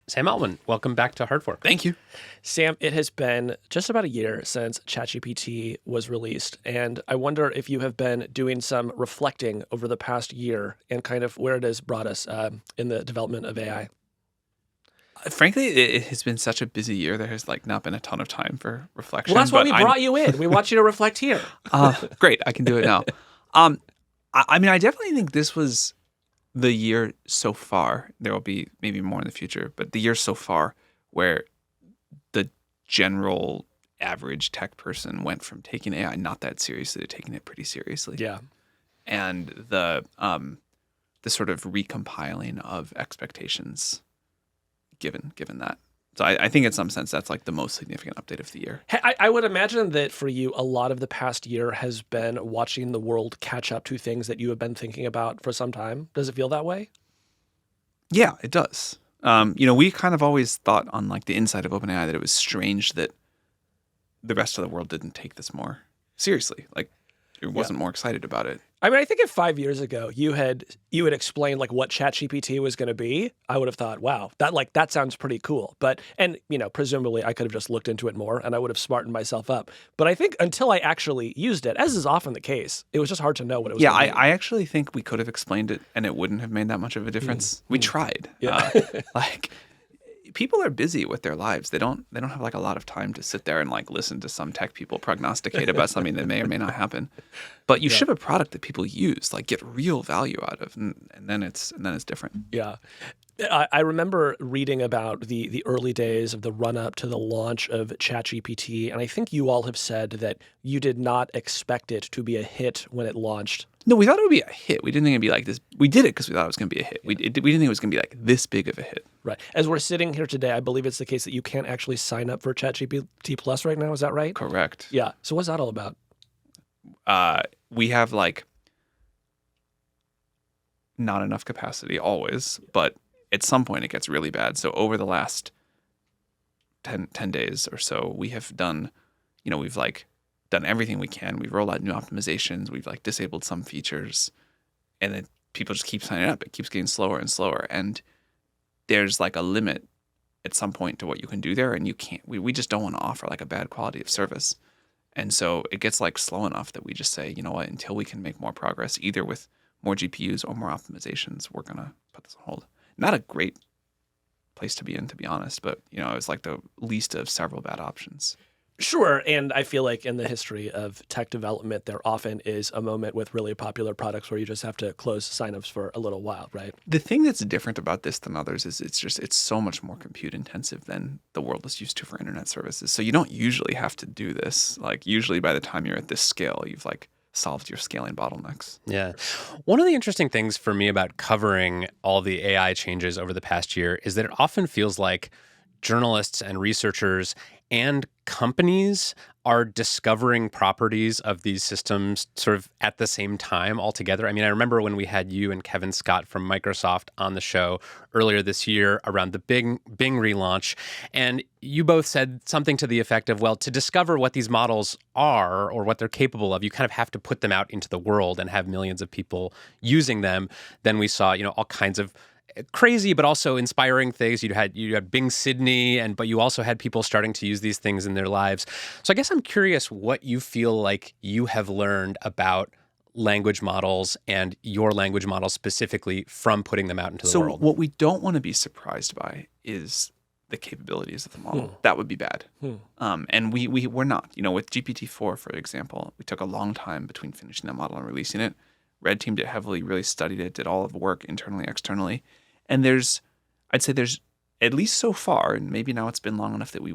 Sam Altman, welcome back to Hard Fork. Thank you. Sam, it has been just about a year since ChatGPT was released, and I wonder if you have been doing some reflecting over the past year and kind of where it has brought us in the development of AI. Frankly, it has been such a busy year. There has not been a ton of time for reflection. Well, that's why we brought you in. We want you to reflect here. Great, I can do it now. I mean, I definitely think this was the year so far. There will be maybe more in the future, but the year so far where the general average tech person went from taking AI not that seriously to taking it pretty seriously. Yeah. And the sort of recompiling of expectations given that. So I think in some sense that's the most significant update of the year. I would imagine that for you, a lot of the past year has been watching the world catch up to things that you have been thinking about for some time. Does it feel that way? Yeah, it does. We kind of always thought on the inside of OpenAI that it was strange that the rest of the world didn't take this more seriously. It wasn't more excited about it. I mean, I think if 5 years ago you had explained what ChatGPT was going to be, I would have thought, wow, that sounds pretty cool. But presumably I could have just looked into it more and I would have smartened myself up. But I think until I actually used it, as is often the case, it was just hard to know what it was. Yeah, I actually think we could have explained it and it wouldn't have made that much of a difference. We tried. Yeah. People are busy with their lives. They don't have a lot of time to sit there and listen to some tech people prognosticate about something that may or may not happen. But you ship a product that people use, get real value out of, and then it's different. Yeah. I remember reading about the early days of the run-up to the launch of ChatGPT, and I think you all have said that you did not expect it to be a hit when it launched. No, we thought it would be a hit. We didn't think it'd be like this. We did it because we thought it was going to be a hit. We didn't think it was going to be this big of a hit. Right. As we're sitting here today, I believe it's the case that you can't actually sign up for ChatGPT Plus right now. Is that right? Correct. Yeah. So what's that all about? We have not enough capacity always, but at some point it gets really bad. So over the last 10 days or so, we have done, we've done everything we can. We've rolled out new optimizations. We've disabled some features, and then people just keep signing up. It keeps getting slower and slower. And there's a limit at some point to what you can do there. And you can't, we just don't want to offer a bad quality of service. And so it gets slow enough that we just say, you know what, until we can make more progress, either with more GPUs or more optimizations, we're going to put this on hold. Not a great place to be in, to be honest, but it's the least of several bad options. Sure. And I feel in the history of tech development, there often is a moment with really popular products where you just have to close signups for a little while, right? The thing that's different about this than others is it's so much more compute intensive than the world is used to for internet services. So you don't usually have to do this. Usually by the time you're at this scale, you've solved your scaling bottlenecks. Yeah. One of the interesting things for me about covering all the AI changes over the past year is that it often feels like journalists and researchers and companies are discovering properties of these systems sort of at the same time altogether. I mean, I remember when we had you and Kevin Scott from Microsoft on the show earlier this year around the Bing relaunch, and you both said something to the effect of, well, to discover what these models are or what they're capable of, you kind of have to put them out into the world and have millions of people using them. Then we saw, all kinds of crazy but also inspiring things. You had Bing Sydney, but you also had people starting to use these things in their lives. So I guess I'm curious what you feel like you have learned about language models and your language model specifically from putting them out into the world. So what we don't want to be surprised by is the capabilities of the model. That would be bad. And we're not. With GPT-4, for example, we took a long time between finishing that model and releasing it. Red teamed it heavily, really studied it, did all of the work internally, externally. And I'd say there's, at least so far, and maybe now it's been long enough that we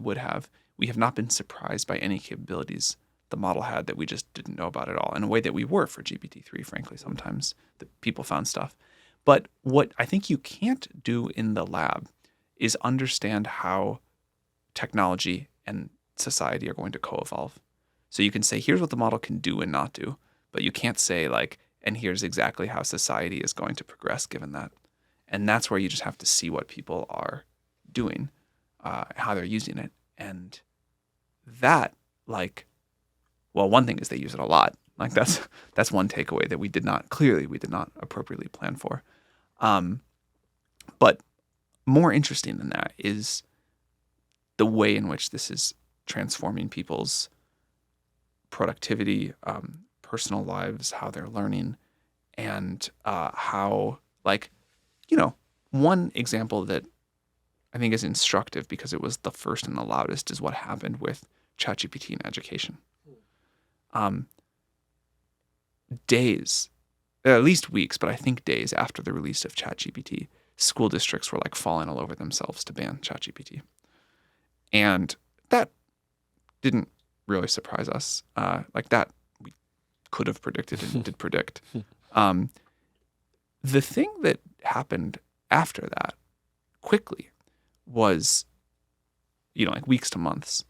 have not been surprised by any capabilities the model had that we just didn't know about at all, in a way that we were for GPT-3, frankly. Sometimes the people found stuff. But what I think you can't do in the lab is understand how technology and society are going to co-evolve. So you can say, here's what the model can do and not do, but you can't say and here's exactly how society is going to progress given that. And that's where you just have to see what people are doing, how they're using it. And that, one thing is they use it a lot. That's one takeaway that we did not appropriately plan for. But more interesting than that is the way in which this is transforming people's productivity, personal lives, how they're learning, and how, one example that I think is instructive because it was the first and the loudest is what happened with ChatGPT in education. Days, at least weeks, but I think days after the release of ChatGPT, school districts were falling all over themselves to ban ChatGPT. And that didn't really surprise us. That we could have predicted and did predict. The thing that happened after that quickly was, weeks to months,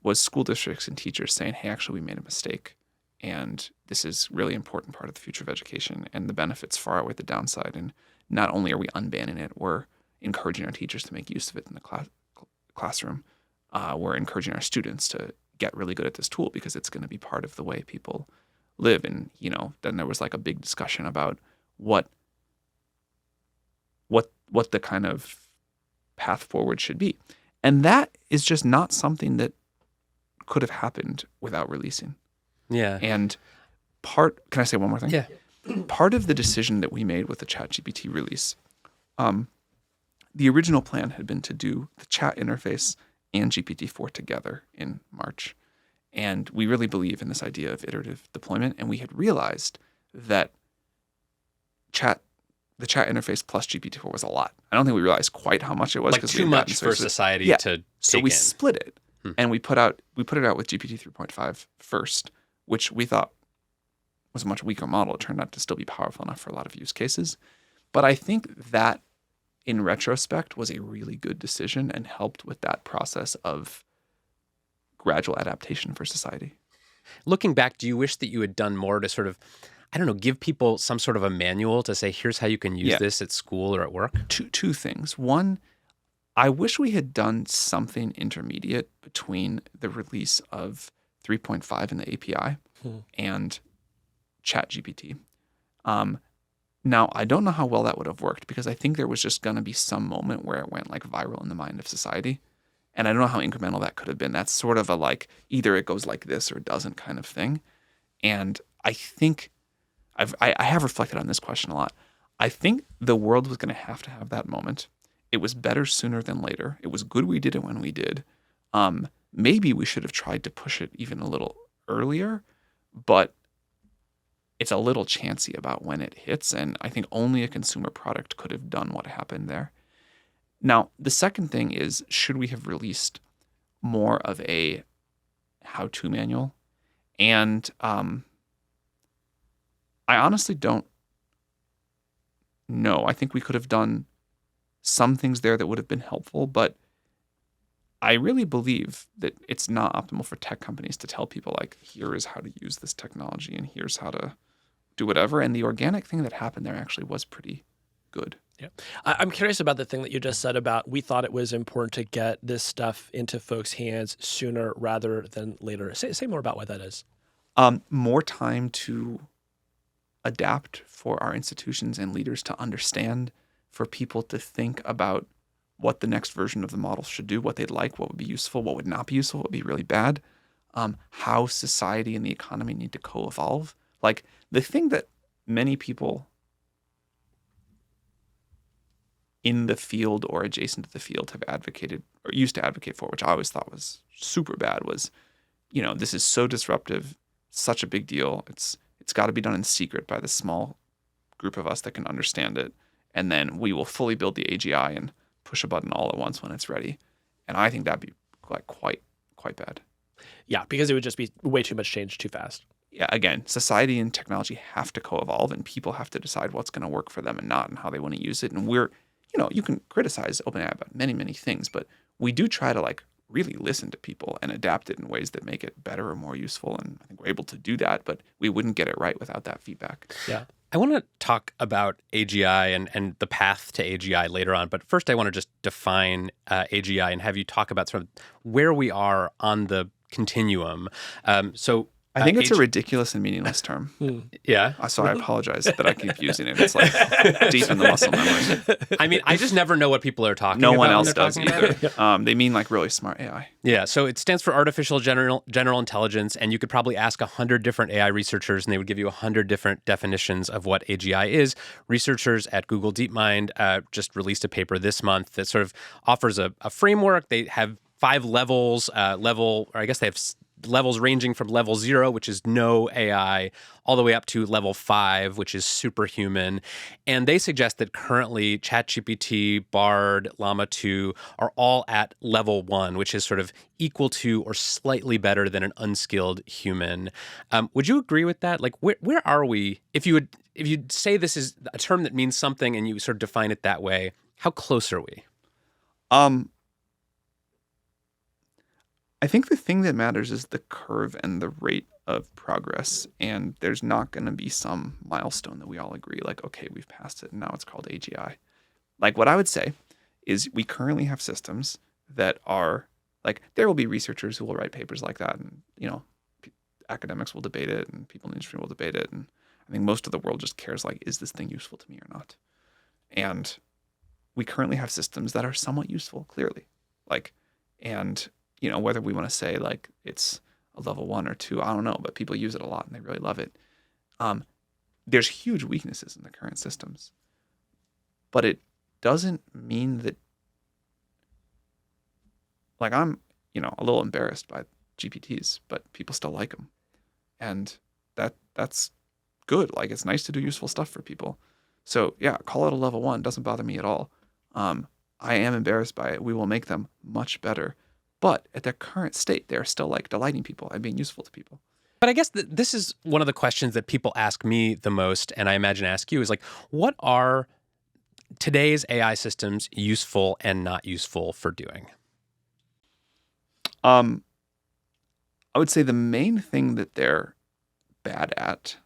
was school districts and teachers saying, hey, actually, we made a mistake. And this is really important part of the future of education. And the benefits far outweigh the downside. And not only are we unbanning it, we're encouraging our teachers to make use of it in the classroom. We're encouraging our students to get really good at this tool because it's going to be part of the way people live. And, then there was a big discussion about what the kind of path forward should be. And that is just not something that could have happened without releasing. Yeah. And can I say one more thing? Yeah. Part of the decision that we made with the ChatGPT release, the original plan had been to do the chat interface and GPT-4 together in March. And we really believe in this idea of iterative deployment. And we had realized that the chat interface plus GPT-4 was a lot. I don't think we realized quite how much it was. Too much for society to take So we in. split it. And we put it out with GPT 3.5 first, which we thought was a much weaker model. It turned out to still be powerful enough for a lot of use cases. But I think that, in retrospect, was a really good decision and helped with that process of gradual adaptation for society. Looking back, do you wish that you had done more to sort of, give people some sort of a manual to say, here's how you can use this at school or at work? Two things. One, I wish we had done something intermediate between the release of 3.5 and the API and ChatGPT. Now, I don't know how well that would have worked because I think there was just going to be some moment where it went viral in the mind of society. And I don't know how incremental that could have been. That's sort of a either it goes like this or it doesn't kind of thing. And I think I have reflected on this question a lot. I think the world was going to have that moment. It was better sooner than later. It was good we did it when we did. Maybe we should have tried to push it even a little earlier, but it's a little chancy about when it hits. And I think only a consumer product could have done what happened there. Now, the second thing is, should we have released more of a how-to manual? And I honestly don't know. I think we could have done some things there that would have been helpful, but I really believe that it's not optimal for tech companies to tell people here is how to use this technology and here's how to do whatever. And the organic thing that happened there actually was pretty good. Yeah. I'm curious about the thing that you just said about we thought it was important to get this stuff into folks' hands sooner rather than later. Say more about why that is. More time to adapt for our institutions and leaders to understand for people to think about what the next version of the model should do, what they'd like, what would be useful, what would not be useful, what would be really bad, how society and the economy need to co-evolve. Like the thing that many people in the field or adjacent to the field have advocated or used to advocate for, which I always thought was super bad, was, this is so disruptive, such a big deal. It's got to be done in secret by the small group of us that can understand it. And then we will fully build the AGI and push a button all at once when it's ready. And I think that'd be like quite bad. Yeah, because it would just be way too much change too fast. Yeah, again, society and technology have to co-evolve, and people have to decide what's going to work for them and not, and how they want to use it. And you can criticize OpenAI about many, many things, but we do try to like really listen to people and adapt it in ways that make it better or more useful. And I think we're able to do that, but we wouldn't get it right without that feedback. Yeah. I want to talk about AGI and the path to AGI later on, but first I want to just define AGI and have you talk about sort of where we are on the continuum. I think it's a ridiculous and meaningless term. Yeah. So I apologize that I keep using it. It's like deep in the muscle memory. I mean, I just never know what people are talking No about. one when else they're does talking about either. it. They mean like really smart AI. Yeah, so it stands for artificial general intelligence, and you could probably ask 100 different AI researchers, and they would give you 100 different definitions of what AGI is. Researchers at Google DeepMind just released a paper this month that sort of offers a framework. They have 5 levels, they have levels ranging from level 0, which is no AI, all the way up to level 5, which is superhuman. And they suggest that currently ChatGPT, Bard, Llama 2 are all at level 1, which is sort of equal to or slightly better than an unskilled human. Would you agree with that? Like, where are we? If you'd say this is a term that means something and you sort of define it that way, how close are we? I think the thing that matters is the curve and the rate of progress. And there's not going to be some milestone that we all agree, like, okay, we've passed it and now it's called AGI. Like what I would say is we currently have systems that are like, there will be researchers who will write papers like that. And, academics will debate it and people in the industry will debate it. And I think most of the world just cares like, is this thing useful to me or not? And we currently have systems that are somewhat useful, clearly. Whether we want to say like it's a level 1 or 2, I don't know, but people use it a lot and they really love it. There's huge weaknesses in the current systems, but it doesn't mean that, like, I'm, a little embarrassed by GPTs, but people still like them. And that's good. Like, it's nice to do useful stuff for people. So yeah, call it a level 1. Doesn't bother me at all. I am embarrassed by it. We will make them much better. But at their current state, they're still like delighting people and being useful to people. But I guess this is one of the questions that people ask me the most, and I imagine ask you, is like, what are today's AI systems useful and not useful for doing? I would say the main thing that they're bad at,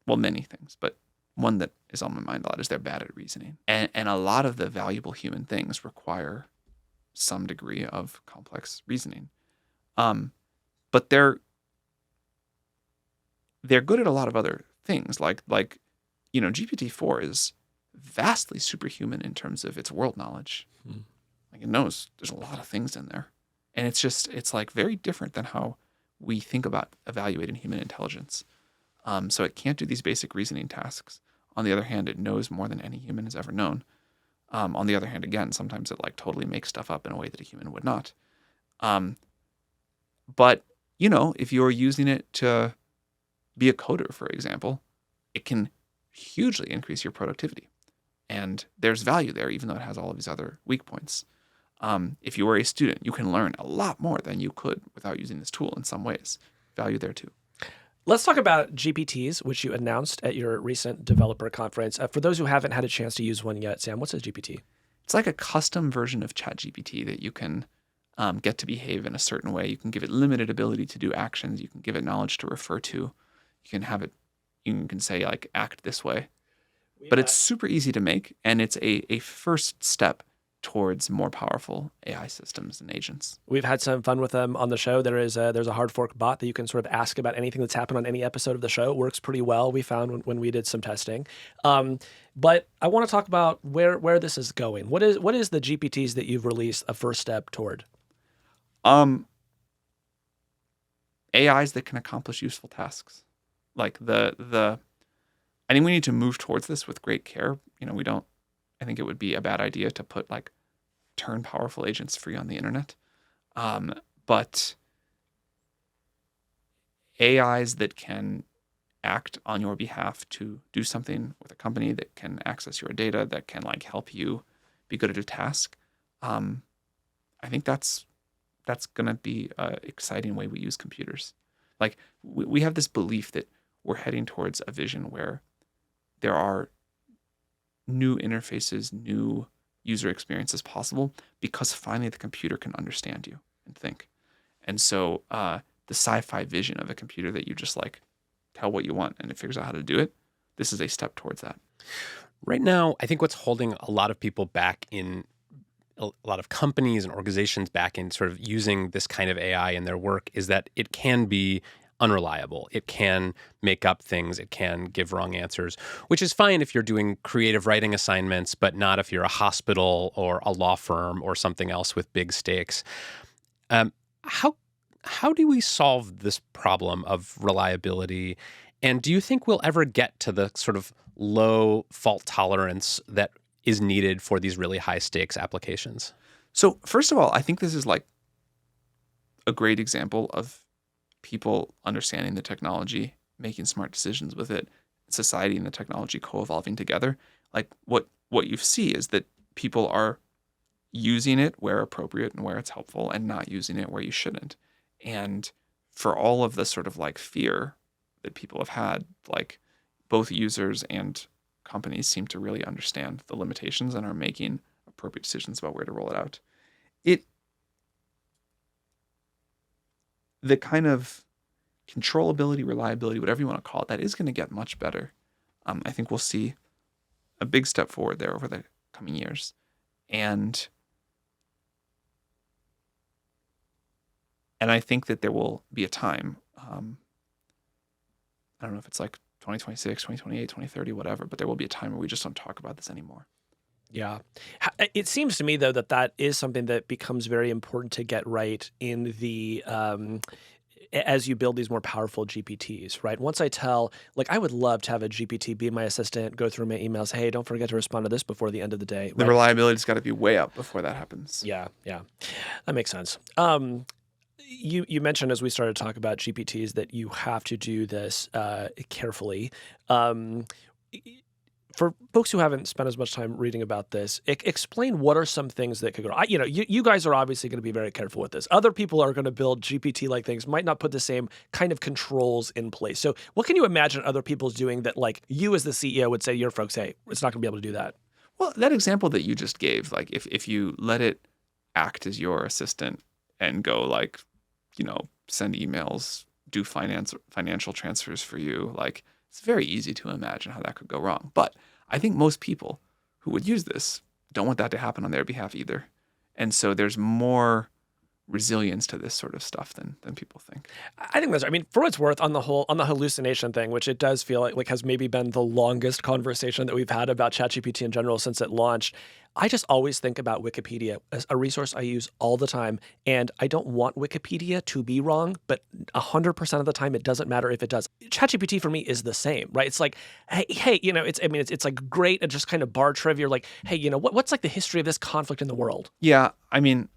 well, many things, but one that is on my mind a lot is they're bad at reasoning. And a lot of the valuable human things require some degree of complex reasoning. But they're good at a lot of other things. Like GPT-4 is vastly superhuman in terms of its world knowledge. Like, it knows there's a lot of things in there. And it's like very different than how we think about evaluating human intelligence. So it can't do these basic reasoning tasks. On the other hand, it knows more than any human has ever known. On the other hand, again, sometimes it like totally makes stuff up in a way that a human would not. But, if you're using it to be a coder, for example, it can hugely increase your productivity. And there's value there, even though it has all of these other weak points. If you were a student, you can learn a lot more than you could without using this tool in some ways. Value there too. Let's talk about GPTs, which you announced at your recent developer conference. For those who haven't had a chance to use one yet, Sam, what's a GPT? It's like a custom version of ChatGPT that you can get to behave in a certain way. You can give it limited ability to do actions. You can give it knowledge to refer to. You can have it, you can say like, act this way. But it's super easy to make, and it's a first step towards more powerful AI systems and agents. We've had some fun with them on the show. There's a hard fork bot that you can sort of ask about anything that's happened on any episode of the show. It works pretty well, we found when we did some testing. But I want to talk about where this is going. What is the GPTs that you've released a first step toward? AIs that can accomplish useful tasks. Like I think we need to move towards this with great care. I think it would be a bad idea to put turn powerful agents free on the internet. But AIs that can act on your behalf to do something with a company, that can access your data, that can help you be good at a task. I think that's going to be an exciting way we use computers. We have this belief that we're heading towards a vision where there are new interfaces, new user experiences possible because finally the computer can understand you and think. And so the sci-fi vision of a computer that you just tell what you want and it figures out how to do it, this is a step towards that. Right now, I think what's holding a lot of people back in a lot of companies and organizations back in sort of using this kind of AI in their work is that it can be unreliable. It can make up things. It can give wrong answers, which is fine if you're doing creative writing assignments, but not if you're a hospital or a law firm or something else with big stakes. How do we solve this problem of reliability? And do you think we'll ever get to the sort of low fault tolerance that is needed for these really high stakes applications? So first of all, I think this is a great example of people understanding the technology, making smart decisions with it, society and the technology co-evolving together. What you see is that people are using it where appropriate and where it's helpful and not using it where you shouldn't. And for all of the sort of fear that people have had, both users and companies seem to really understand the limitations and are making appropriate decisions about where to roll it out. The kind of controllability, reliability, whatever you want to call it, that is going to get much better. I think we'll see a big step forward there over the coming years. And I think that there will be a time, I don't know if it's 2026, 2028, 2030, whatever, but there will be a time where we just don't talk about this anymore. Yeah. It seems to me, though, that is something that becomes very important to get right in the as you build these more powerful GPTs, right? Once I tell, I would love to have a GPT be my assistant, go through my emails, hey, don't forget to respond to this before the end of the day. The reliability's got to be way up before that happens. Yeah. That makes sense. You mentioned as we started to talk about GPTs that you have to do this carefully. For folks who haven't spent as much time reading about this, explain what are some things that could go wrong. You guys are obviously going to be very careful with this. Other people are going to build GPT-like things, might not put the same kind of controls in place. So what can you imagine other people's doing that you as the CEO would say to your folks, hey, it's not going to be able to do that? Well, that example that you just gave, if you let it act as your assistant and go send emails, do financial transfers for you, it's very easy to imagine how that could go wrong. But I think most people who would use this don't want that to happen on their behalf either. And so there's more resilience to this sort of stuff than people think. I think that's right. I mean, for what it's worth, on the hallucination thing, which it does feel like has maybe been the longest conversation that we've had about ChatGPT in general since it launched, I just always think about Wikipedia as a resource I use all the time. And I don't want Wikipedia to be wrong, but 100% of the time, it doesn't matter if it does. ChatGPT for me is the same, right? It's hey, it's great and just kind of bar trivia. Hey, what's the history of this conflict in the world? Yeah, I mean,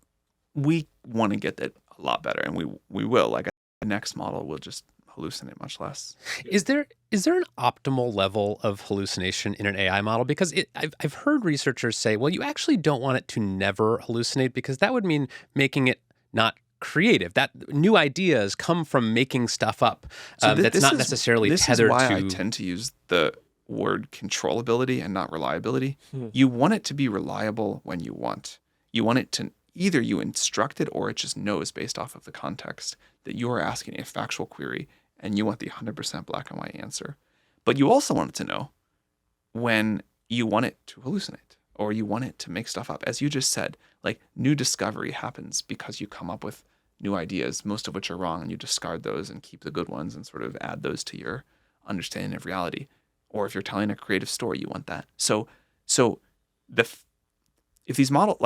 we want to get that a lot better, and we will. The next model will just hallucinate much less. Is there an optimal level of hallucination in an AI model? Because I've heard researchers say, well, you actually don't want it to never hallucinate because that would mean making it not creative. That new ideas come from making stuff up. That's not necessarily tethered to. This is why I tend to use the word controllability and not reliability. You want it to be reliable when you want. You want it to either you instruct it or it just knows based off of the context that you are asking a factual query and you want the 100% black and white answer. But you also want it to know when you want it to hallucinate or you want it to make stuff up. As you just said, like new discovery happens because you come up with new ideas, most of which are wrong, and you discard those and keep the good ones and sort of add those to your understanding of reality. Or if you're telling a creative story, you want that. So if these models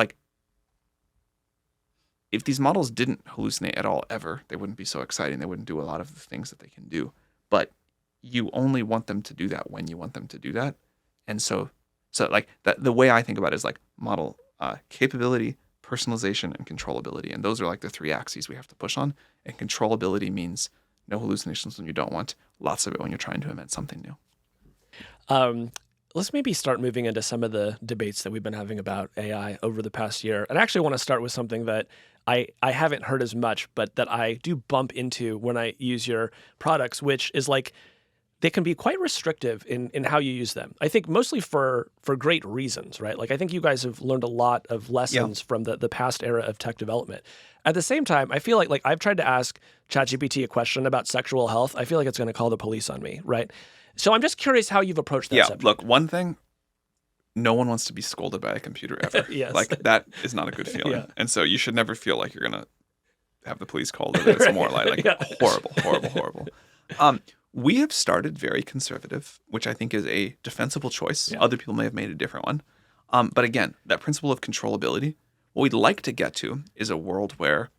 didn't hallucinate at all ever, they wouldn't be so exciting. They wouldn't do a lot of the things that they can do. But you only want them to do that when you want them to do that. And so like that, the way I think about it is like model capability, personalization, and controllability. And those are like the three axes we have to push on. And controllability means no hallucinations when you don't want, lots of it when you're trying to invent something new. Let's maybe start moving into some of the debates that we've been having about AI over the past year. And I actually want to start with something that I haven't heard as much, but that I do bump into when I use your products, which is like they can be quite restrictive in how you use them. I think mostly for great reasons, right? Like I think you guys have learned a lot of lessons from the past era of tech development. At the same time, I feel like I've tried to ask ChatGPT a question about sexual health. I feel like it's going to call the police on me, right? So I'm just curious how you've approached that subject. Look, one thing, no one wants to be scolded by a computer ever. Yes. Like that is not a good feeling. Yeah. And so you should never feel like you're going to have the police called. It's more like horrible. We have started very conservative, which I think is a defensible choice. Yeah. Other people may have made a different one. But again, that principle of controllability, what we'd like to get to is a world where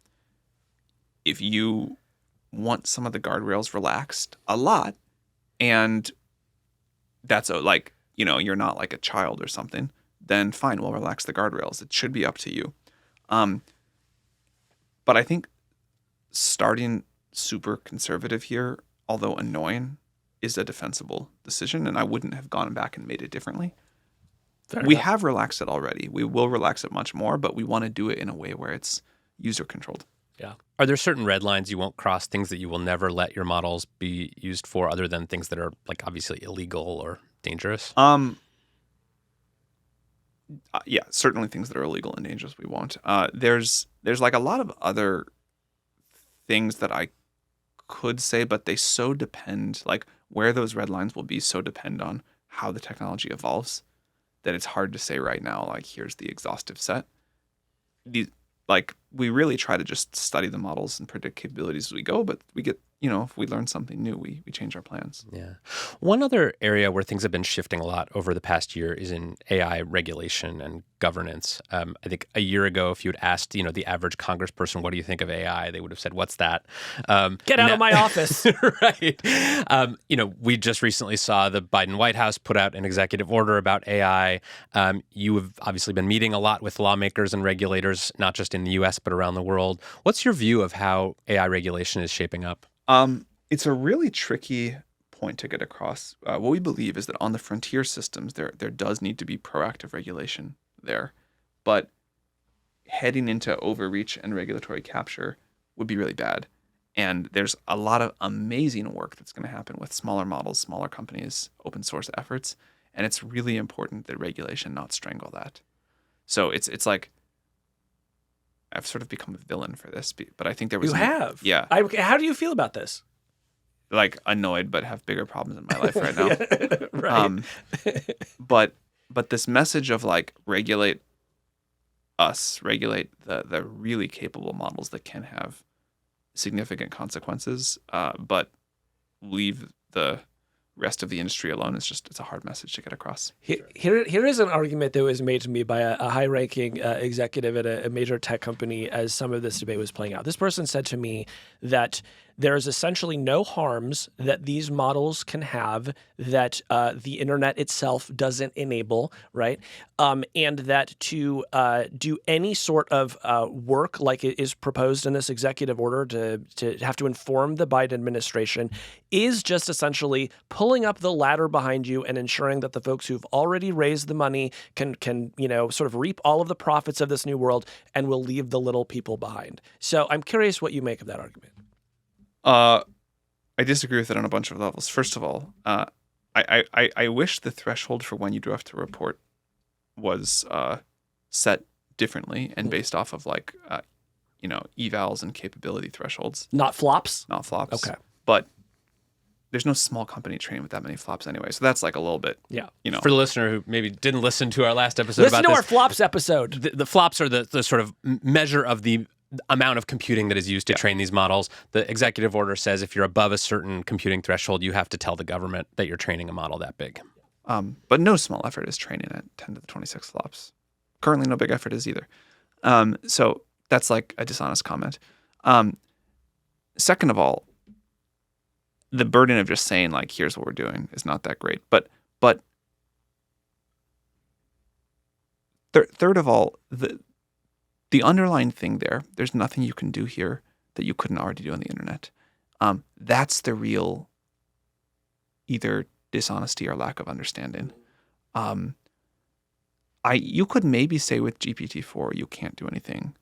if you want some of the guardrails relaxed a lot, and that's like, you're not like a child or something, then fine, we'll relax the guardrails. It should be up to you. But I think starting super conservative here, although annoying, is a defensible decision, and I wouldn't have gone back and made it differently. We have relaxed it already. We will relax it much more, but we want to do it in a way where it's user-controlled. Yeah. Are there certain red lines you won't cross, things that you will never let your models be used for, other than things that are like obviously illegal or dangerous? Yeah, certainly things that are illegal and dangerous we won't. There's like a lot of other things that I could say, but they so depend, like where those red lines will be so depend on how the technology evolves that it's hard to say right now, like here's the exhaustive set. We really try to just study the models and predict capabilities as we go, but we get, if we learn something new, we change our plans. Yeah. One other area where things have been shifting a lot over the past year is in AI regulation and governance. I think a year ago, if you had asked, the average congressperson, what do you think of AI? They would have said, what's that? Get out of my office. Right. We just recently saw the Biden White House put out an executive order about AI. You have obviously been meeting a lot with lawmakers and regulators, not just in the U.S., but around the world. What's your view of how AI regulation is shaping up? It's a really tricky point to get across. What we believe is that on the frontier systems, there does need to be proactive regulation there, but heading into overreach and regulatory capture would be really bad. And there's a lot of amazing work that's going to happen with smaller models, smaller companies, open source efforts, and it's really important that regulation not strangle that. So it's like I've sort of become a villain for this, but I think there was... You have? Yeah. How do you feel about this? Like annoyed, but have bigger problems in my life right now. Right. But this message of like regulate the really capable models that can have significant consequences, but leave the rest of the industry alone it's a hard message to get across. Here is an argument that was made to me by a high-ranking executive at a major tech company as some of this debate was playing out. This person said to me that there is essentially no harms that these models can have that the internet itself doesn't enable, right? And that to do any sort of work like it is proposed in this executive order to have to inform the Biden administration is just essentially pulling up the ladder behind you and ensuring that the folks who've already raised the money can sort of reap all of the profits of this new world and will leave the little people behind. So I'm curious what you make of that argument. I disagree with it on a bunch of levels. First of all, I wish the threshold for when you do have to report was set differently and based off of like evals and capability thresholds. Not flops? Not flops. Okay. But there's no small company training with that many flops anyway. So that's like a little bit, Yeah. For the listener who maybe didn't listen to our last episode Listen about to this, our flops episode. the flops are the sort of measure of the amount of computing that is used to train these models. The executive order says if you're above a certain computing threshold, you have to tell the government that you're training a model that big. But no small effort is training at 10 to the 26 flops. Currently, no big effort is either. So that's like a dishonest comment. Second of all, the burden of just saying like, here's what we're doing is not that great. But third of all, the underlying thing there's nothing you can do here that you couldn't already do on the internet. That's the real either dishonesty or lack of understanding. You could maybe say with GPT-4 you can't do anything.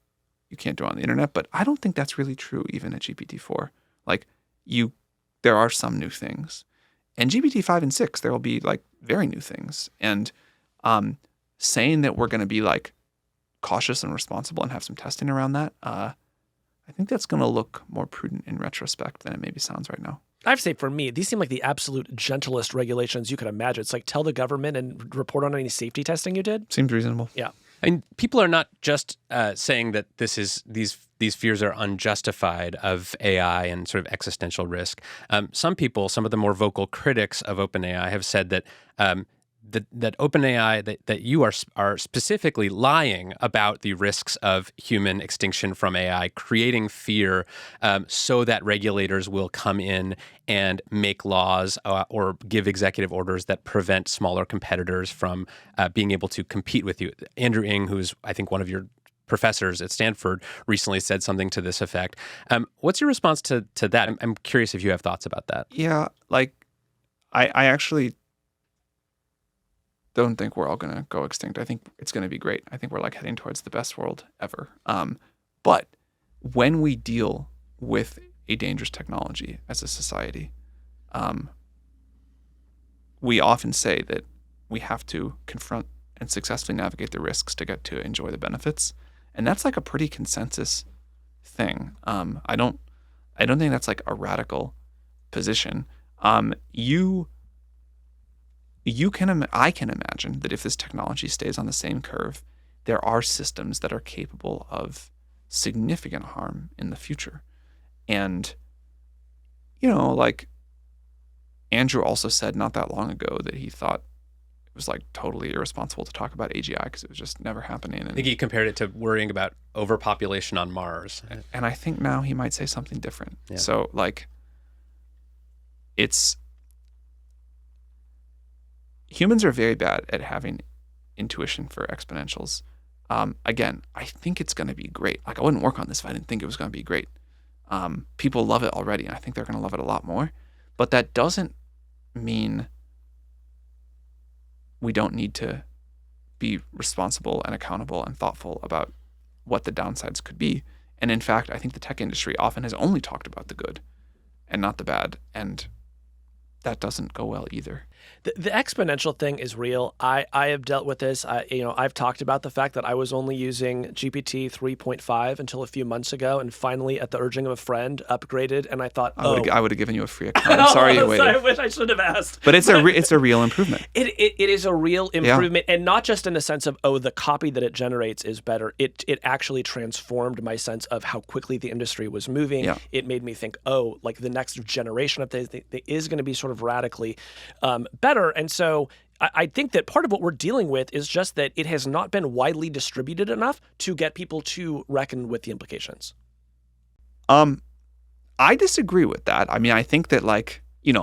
You can't do it on the internet, but I don't think that's really true even at GPT-4. Like there are some new things. And GPT-5 and 6, there will be like very new things. And saying that we're going to be like cautious and responsible and have some testing around that, I think that's going to look more prudent in retrospect than it maybe sounds right now. I have to say, for me, these seem like the absolute gentlest regulations you could imagine. It's like tell the government and report on any safety testing you did. Seems reasonable. Yeah. I mean, people are not just saying that these fears are unjustified of AI and sort of existential risk. Some people, some of the more vocal critics of OpenAI, have said that that OpenAI, that you are specifically lying about the risks of human extinction from AI, creating fear so that regulators will come in and make laws or give executive orders that prevent smaller competitors from being able to compete with you. Andrew Ng, who's I think one of your professors at Stanford, recently said something to this effect. What's your response to that? I'm curious if you have thoughts about that. Yeah, like I actually don't think we're all going to go extinct. I think it's going to be great. I think we're like heading towards the best world ever. But when we deal with a dangerous technology as a society, we often say that we have to confront and successfully navigate the risks to get to enjoy the benefits. And that's like a pretty consensus thing. I don't think that's like a radical position. I can imagine that if this technology stays on the same curve, there are systems that are capable of significant harm in the future. And, like Andrew also said not that long ago that he thought it was like totally irresponsible to talk about AGI because it was just never happening. And I think he compared it to worrying about overpopulation on Mars. And I think now he might say something different. Yeah. So like humans are very bad at having intuition for exponentials. Again, I think it's going to be great. Like I wouldn't work on this if I didn't think it was going to be great. People love it already, and I think they're going to love it a lot more. But that doesn't mean we don't need to be responsible and accountable and thoughtful about what the downsides could be. And in fact, I think the tech industry often has only talked about the good and not the bad. And that doesn't go well either. The exponential thing is real. I have dealt with this. I've talked about the fact that I was only using GPT 3.5 until a few months ago, and finally, at the urging of a friend, upgraded. And I thought, I would have given you a free account. I'm sorry you waited. I wish I should have asked. But it's a real improvement. It is a real improvement, and not just in the sense of the copy that it generates is better. It actually transformed my sense of how quickly the industry was moving. Yeah. It made me think, like the next generation of this is going to be sort of radically better. And so I think that part of what we're dealing with is just that it has not been widely distributed enough to get people to reckon with the implications. I disagree with that. I mean, I think that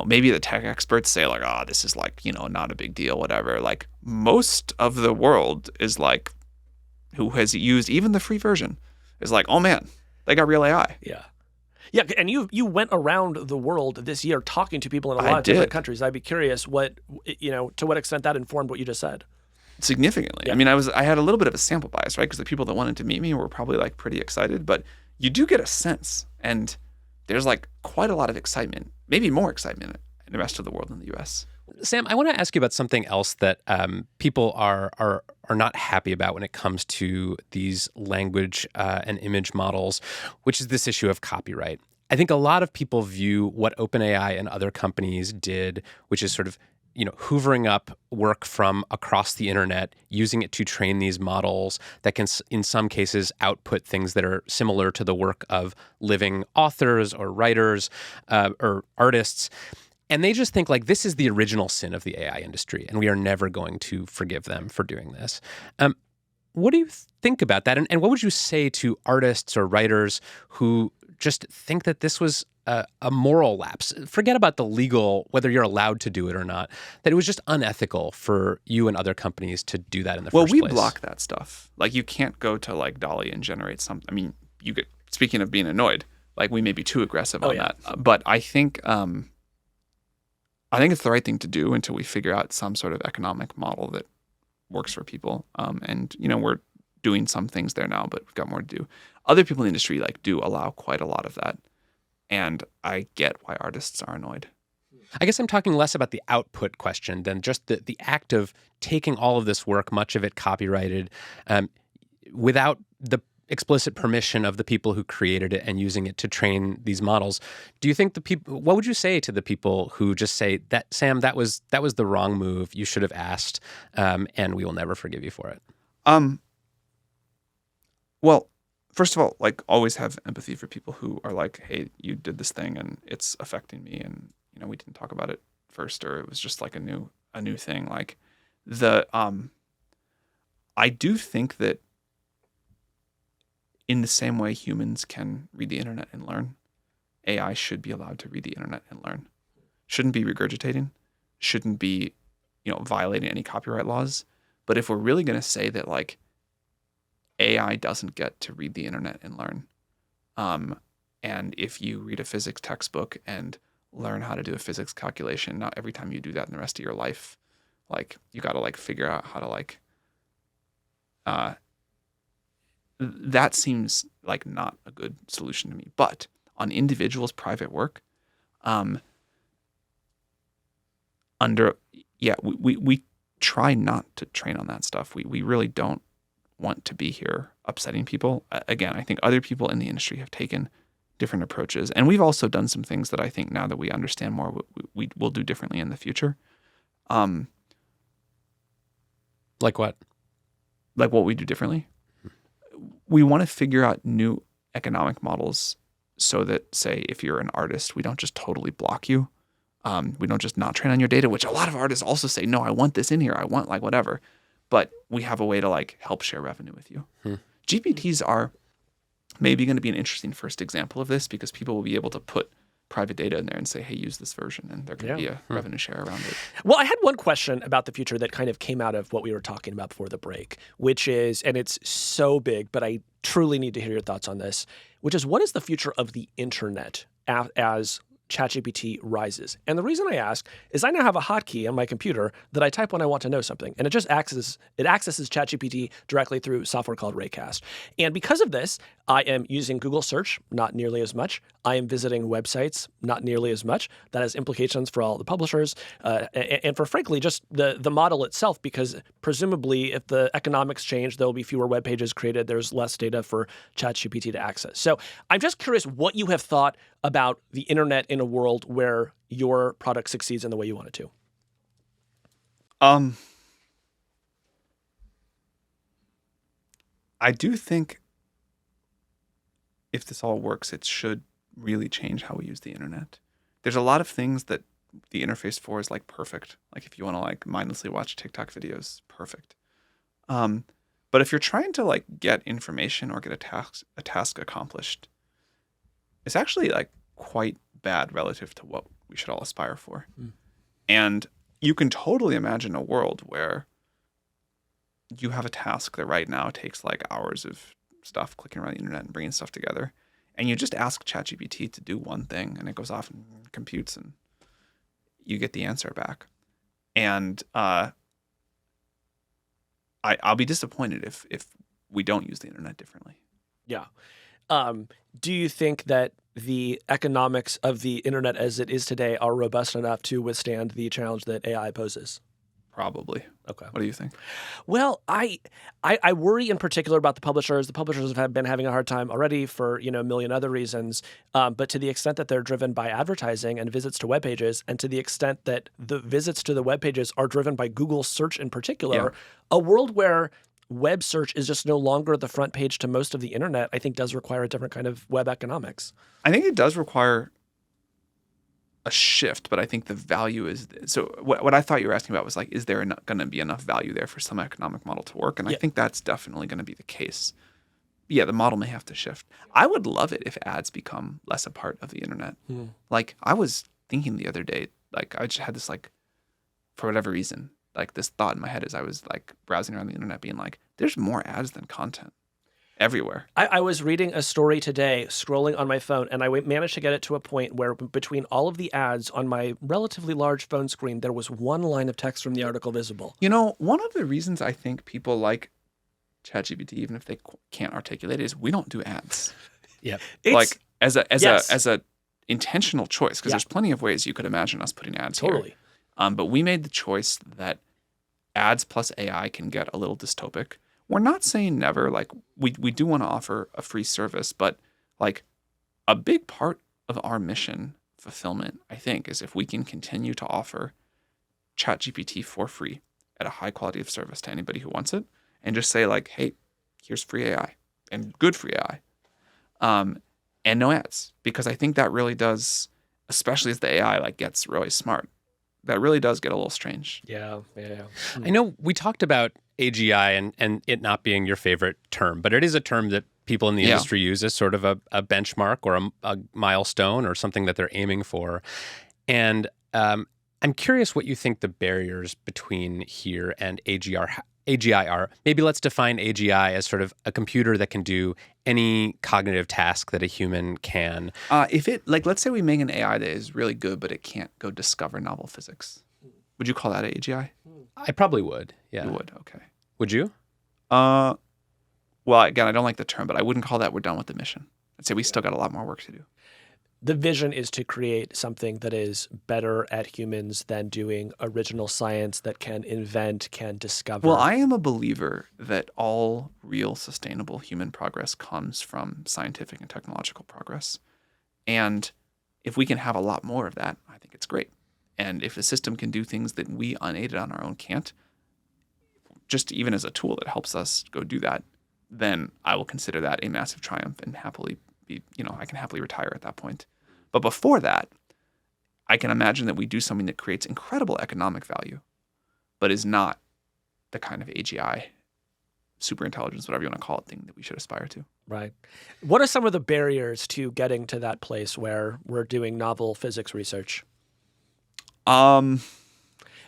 maybe the tech experts say this is not a big deal, whatever. Like most of the world is like, who has used even the free version is like, oh man, they got real AI. Yeah. Yeah, and you went around the world this year talking to people in a lot of different countries. I'd be curious to what extent that informed what you just said. Significantly. Yeah. I mean, I had a little bit of a sample bias, right? Because the people that wanted to meet me were probably like pretty excited, but you do get a sense, and there's like quite a lot of excitement, maybe more excitement in the rest of the world than the U.S. Sam, I want to ask you about something else that people are not happy about when it comes to these language and image models, which is this issue of copyright. I think a lot of people view what OpenAI and other companies did, which is sort of hoovering up work from across the internet, using it to train these models that can, in some cases, output things that are similar to the work of living authors or writers or artists. And they just think like this is the original sin of the AI industry, and we are never going to forgive them for doing this. What do you think about that? And what would you say to artists or writers who just think that this was a moral lapse? Forget about the legal, whether you're allowed to do it or not, that it was just unethical for you and other companies to do that in the first place. Well, we block that stuff. Like, you can't go to like DALL-E and generate something. I mean, speaking of being annoyed, like we may be too aggressive on that. But I think it's the right thing to do until we figure out some sort of economic model that works for people. And we're doing some things there now, but we've got more to do. Other people in the industry like do allow quite a lot of that. And I get why artists are annoyed. I guess I'm talking less about the output question than just the act of taking all of this work, much of it copyrighted, without the explicit permission of the people who created it and using it to train these models. Do you think what would you say to the people who just say that, Sam, that was the wrong move, you should have asked, and we will never forgive you for it? Well, first of all, like, always have empathy for people who are like, hey, you did this thing and it's affecting me, and we didn't talk about it first, or it was just like a new thing. Like I do think that in the same way humans can read the internet and learn, AI should be allowed to read the internet and learn. Shouldn't be regurgitating, shouldn't be, violating any copyright laws. But if we're really going to say that like AI doesn't get to read the internet and learn, and if you read a physics textbook and learn how to do a physics calculation, not every time you do that in the rest of your life, like you got to like figure out how to like, that seems like not a good solution to me. But on individuals' private work, we try not to train on that stuff. We really don't want to be here upsetting people. Again, I think other people in the industry have taken different approaches, and we've also done some things that I think now that we understand more, we will do differently in the future. Like what? Like what we do differently? We want to figure out new economic models so that, say, if you're an artist, we don't just totally block you. We don't just not train on your data, which a lot of artists also say, no, I want this in here. I want like whatever. But we have a way to like help share revenue with you. GPTs are maybe going to be an interesting first example of this, because people will be able to put private data in there and say, hey, use this version, and there could be a revenue share around it. Well, I had one question about the future that kind of came out of what we were talking about before the break, which is, and it's so big, but I truly need to hear your thoughts on this, which is, what is the future of the internet as ChatGPT rises? And the reason I ask is I now have a hotkey on my computer that I type when I want to know something, and it just accesses ChatGPT directly through software called Raycast. And because of this, I am using Google search, not nearly as much. I am visiting websites, not nearly as much. That has implications for all the publishers and for, frankly, just the model itself, because presumably if the economics change, there will be fewer web pages created. There's less data for ChatGPT to access. So I'm just curious what you have thought about the internet in a world where your product succeeds in the way you want it to. I do think if this all works, it should really change how we use the internet. There's a lot of things that the interface for is like perfect. Like if you want to like mindlessly watch TikTok videos, perfect. But if you're trying to like get information or get a task accomplished, it's actually like quite bad relative to what we should all aspire for. And you can totally imagine a world where you have a task that right now takes like hours of stuff, clicking around the internet and bringing stuff together, and you just ask ChatGPT to do one thing, and it goes off and computes, and you get the answer back. And I'll be disappointed if we don't use the internet differently. Yeah. Do you think that the economics of the internet as it is today are robust enough to withstand the challenge that AI poses? Probably. Okay. What do you think? Well, I worry in particular about the publishers. The publishers have been having a hard time already for a million other reasons. But to the extent that they're driven by advertising and visits to web pages, and to the extent that the visits to the web pages are driven by Google search in particular, a world where web search is just no longer the front page to most of the internet, I think does require a different kind of web economics. I think it does require a shift, but I think the value is so. What I thought you were asking about was like, is there going to be enough value there for some economic model to work? And I think that's definitely going to be the case. Yeah, the model may have to shift. I would love it if ads become less a part of the internet. Like I was thinking the other day, like I just had this like, for whatever reason, like this thought in my head as I was like browsing around the internet, being like, there's more ads than content everywhere. I was reading a story today, scrolling on my phone, and I managed to get it to a point where between all of the ads on my relatively large phone screen, there was one line of text from the article visible. You know, one of the reasons I think people like ChatGPT, even if they can't articulate it, is we don't do ads. Yeah, like as a intentional choice, because there's plenty of ways you could imagine us putting ads here. But we made the choice that ads plus AI can get a little dystopic. We're not saying never, like we do want to offer a free service, but like a big part of our mission fulfillment, I think, is if we can continue to offer ChatGPT for free at a high quality of service to anybody who wants it, and just say like, hey, here's free AI and good free AI, and no ads, because I think that really does, especially as the AI like gets really smart, that really does get a little strange. Yeah. I know we talked about AGI and it not being your favorite term, but it is a term that people in the industry use as sort of a benchmark or a milestone or something that they're aiming for. And I'm curious what you think the barriers between here and AGI are. Maybe let's define AGI as sort of a computer that can do any cognitive task that a human can. If it, like, let's say we make an AI that is really good, but it can't go discover novel physics. Would you call that AGI? I probably would. Yeah. You would. Okay. Would you? Well, again, I don't like the term, but I wouldn't call that we're done with the mission. I'd say we still got a lot more work to do. The vision is to create something that is better at humans than doing original science, that can invent, can discover. Well, I am a believer that all real sustainable human progress comes from scientific and technological progress. And if we can have a lot more of that, I think it's great. And if a system can do things that we unaided on our own can't, just even as a tool that helps us go do that, then I will consider that a massive triumph and happily be, I can happily retire at that point. But before that, I can imagine that we do something that creates incredible economic value, but is not the kind of AGI, superintelligence, whatever you want to call it, thing that we should aspire to. Right. What are some of the barriers to getting to that place where we're doing novel physics research?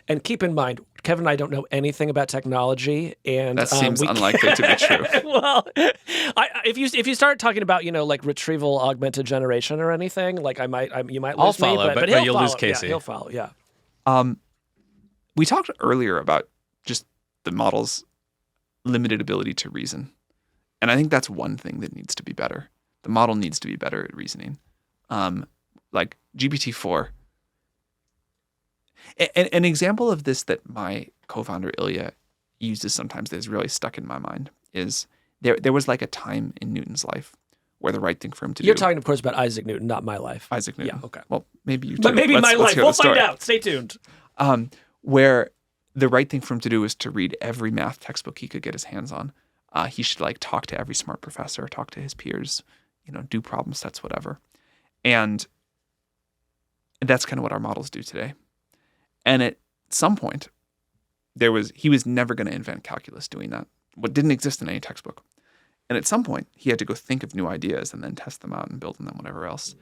And keep in mind, Kevin and I don't know anything about technology, and that seems unlikely to be true. Well, if you start talking about like retrieval augmented generation or anything, like you might lose I'll follow, me, but he'll you'll follow. lose Casey. Yeah, he'll follow. Yeah. We talked earlier about just the model's limited ability to reason, and I think that's one thing that needs to be better. The model needs to be better at reasoning. Like GPT-4. An example of this that my co-founder Ilya uses sometimes that is really stuck in my mind is there was like a time in Newton's life where the right thing for him to do. You're talking, of course, about Isaac Newton, not my life. Isaac Newton. Yeah, okay. Well, maybe you too. But maybe my life. Hear We'll the story. find out. Stay tuned. Where the right thing for him to do is to read every math textbook he could get his hands on. He should like talk to every smart professor, talk to his peers, do problem sets, whatever. And that's kind of what our models do today. And at some point, he was never going to invent calculus doing that. What didn't exist in any textbook. And at some point, he had to go think of new ideas and then test them out and build on them, whatever else.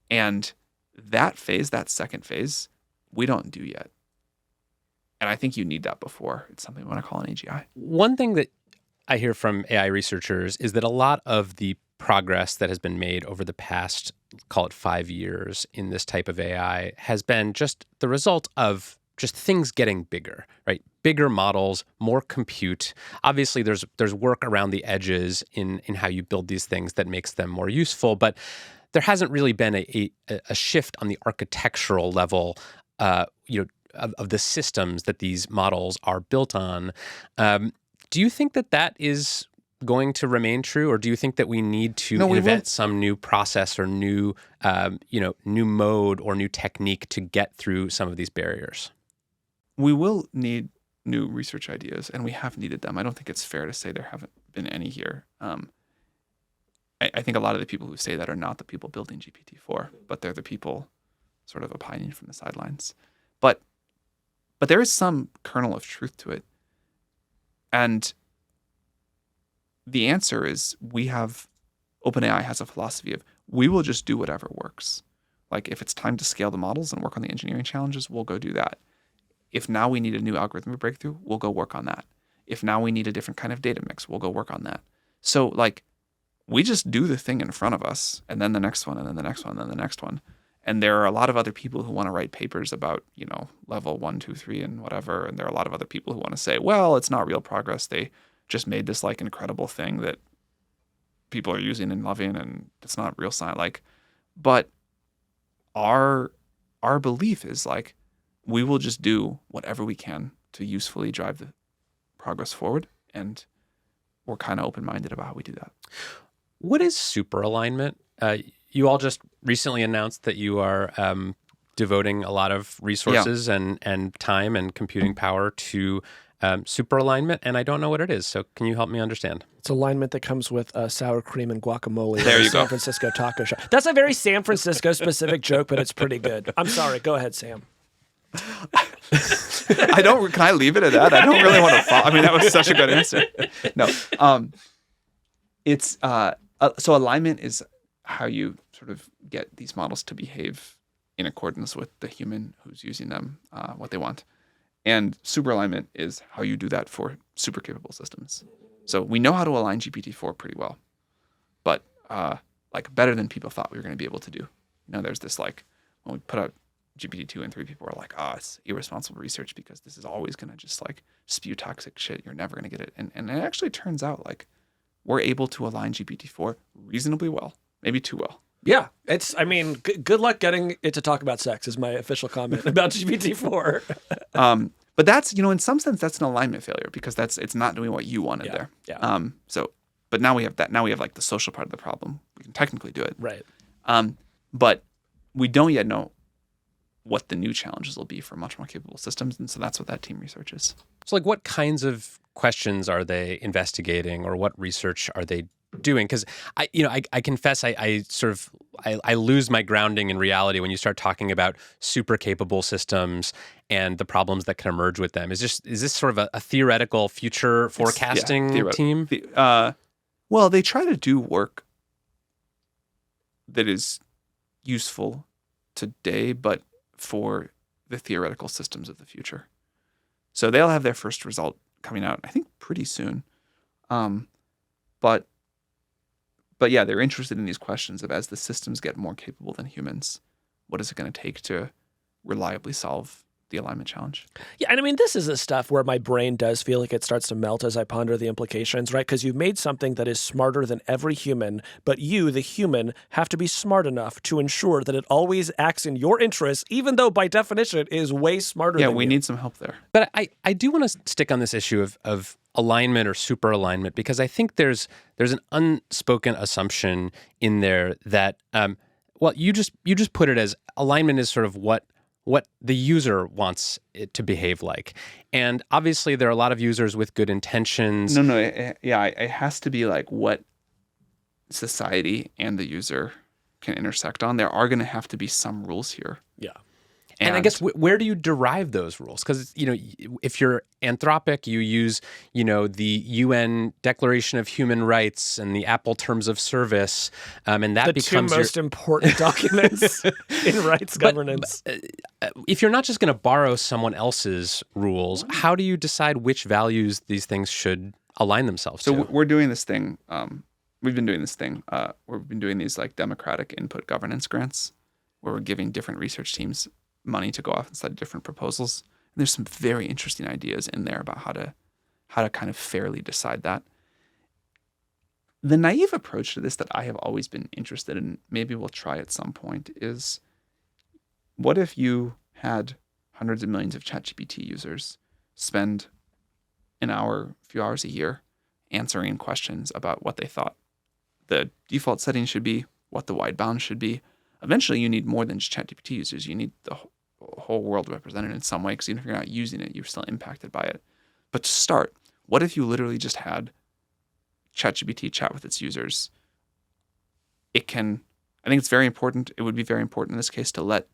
And that phase, that second phase, we don't do yet. And I think you need that before it's something we want to call an AGI. One thing that I hear from AI researchers is that a lot of the progress that has been made over the past, call it 5 years in this type of AI has been just the result of just things getting bigger, right? Bigger models, more compute. Obviously, there's work around the edges in how you build these things that makes them more useful, but there hasn't really been a shift on the architectural level, of the systems that these models are built on. Do you think that is going to remain true, or do you think that we need to invent some new process or new new mode or new technique to get through some of these barriers? We will need new research ideas, and we have needed them. I don't think it's fair to say there haven't been any here. I think a lot of the people who say that are not the people building GPT-4, but they're the people sort of opining from the sidelines. But there is some kernel of truth to it. And the answer is OpenAI has a philosophy of, we will just do whatever works. Like if it's time to scale the models and work on the engineering challenges, we'll go do that. If now we need a new algorithmic breakthrough, we'll go work on that. If now we need a different kind of data mix, we'll go work on that. So like, we just do the thing in front of us, and then the next one, and then the next one, and then the next one. And there are a lot of other people who want to write papers about, level 1, 2, 3, and whatever. And there are a lot of other people who want to say, well, it's not real progress. They just made this like incredible thing that people are using and loving, and it's not real science. But our belief is like, we will just do whatever we can to usefully drive the progress forward, and we're kind of open-minded about how we do that. What is super alignment? You all just recently announced that you are devoting a lot of resources and time and computing power to super alignment, and I don't know what it is. So can you help me understand? It's alignment that comes with sour cream and guacamole. There you San go. Francisco taco shop. That's a very San Francisco specific joke, but it's pretty good. I'm sorry. Go ahead, Sam. Can I leave it at that? I don't really want to follow. I mean, that was such a good answer. No. It's so alignment is how you sort of get these models to behave in accordance with the human who's using them, what they want. And super alignment is how you do that for super capable systems. So we know how to align GPT-4 pretty well, but like better than people thought we were going to be able to do. There's this like, when we put out GPT-2 and 3, people are like, it's irresponsible research because this is always going to just like spew toxic shit. You're never going to get it. And it actually turns out like we're able to align GPT-4 reasonably well, maybe too well. Yeah, good luck getting it to talk about sex is my official comment about GPT-4. But that's, in some sense, that's an alignment failure because it's not doing what you wanted there. Yeah. But now we have that. Now we have like the social part of the problem. We can technically do it. Right. But we don't yet know what the new challenges will be for much more capable systems. And so that's what that team researches. So like what kinds of questions are they investigating, or what research are they doing? Because I confess I lose my grounding in reality when you start talking about super capable systems and the problems that can emerge with them. Is this sort of a theoretical future forecasting team? Well, they try to do work that is useful today, but for the theoretical systems of the future. So they'll have their first result coming out, I think, pretty soon. But yeah, they're interested in these questions of, as the systems get more capable than humans, what is it going to take to reliably solve the alignment challenge? Yeah, and this is the stuff where my brain does feel like it starts to melt as I ponder the implications, right? Because you've made something that is smarter than every human, but you, the human, have to be smart enough to ensure that it always acts in your interests, even though by definition it is way smarter than you. Yeah, we need some help there. But I do want to stick on this issue of alignment or super alignment, because I think there's an unspoken assumption in there that you just put it as alignment is sort of what the user wants it to behave like. And obviously there are a lot of users with good intentions. No, it has to be like what society and the user can intersect on. There are going to have to be some rules here. Yeah. And I guess where do you derive those rules? Because, if you're Anthropic, you use, the UN Declaration of Human Rights and the Apple Terms of Service, and that becomes the two most important documents in rights governance. Mm-hmm. If you're not just going to borrow someone else's rules, how do you decide which values these things should align themselves to? So we're doing this thing. We've been doing this thing. We've been doing these like democratic input governance grants, where we're giving different research teams money to go off and study different proposals. And there's some very interesting ideas in there about how to kind of fairly decide that. The naive approach to this that I have always been interested in, maybe we'll try at some point, is what if you had hundreds of millions of ChatGPT users spend an hour, a few hours a year answering questions about what they thought the default settings should be, what the wide bounds should be. Eventually, you need more than just ChatGPT users. You need the whole world represented in some way, because even if you're not using it, you're still impacted by it. But to start, what if you literally just had ChatGPT chat with its users? I think it's very important. It would be very important in this case to let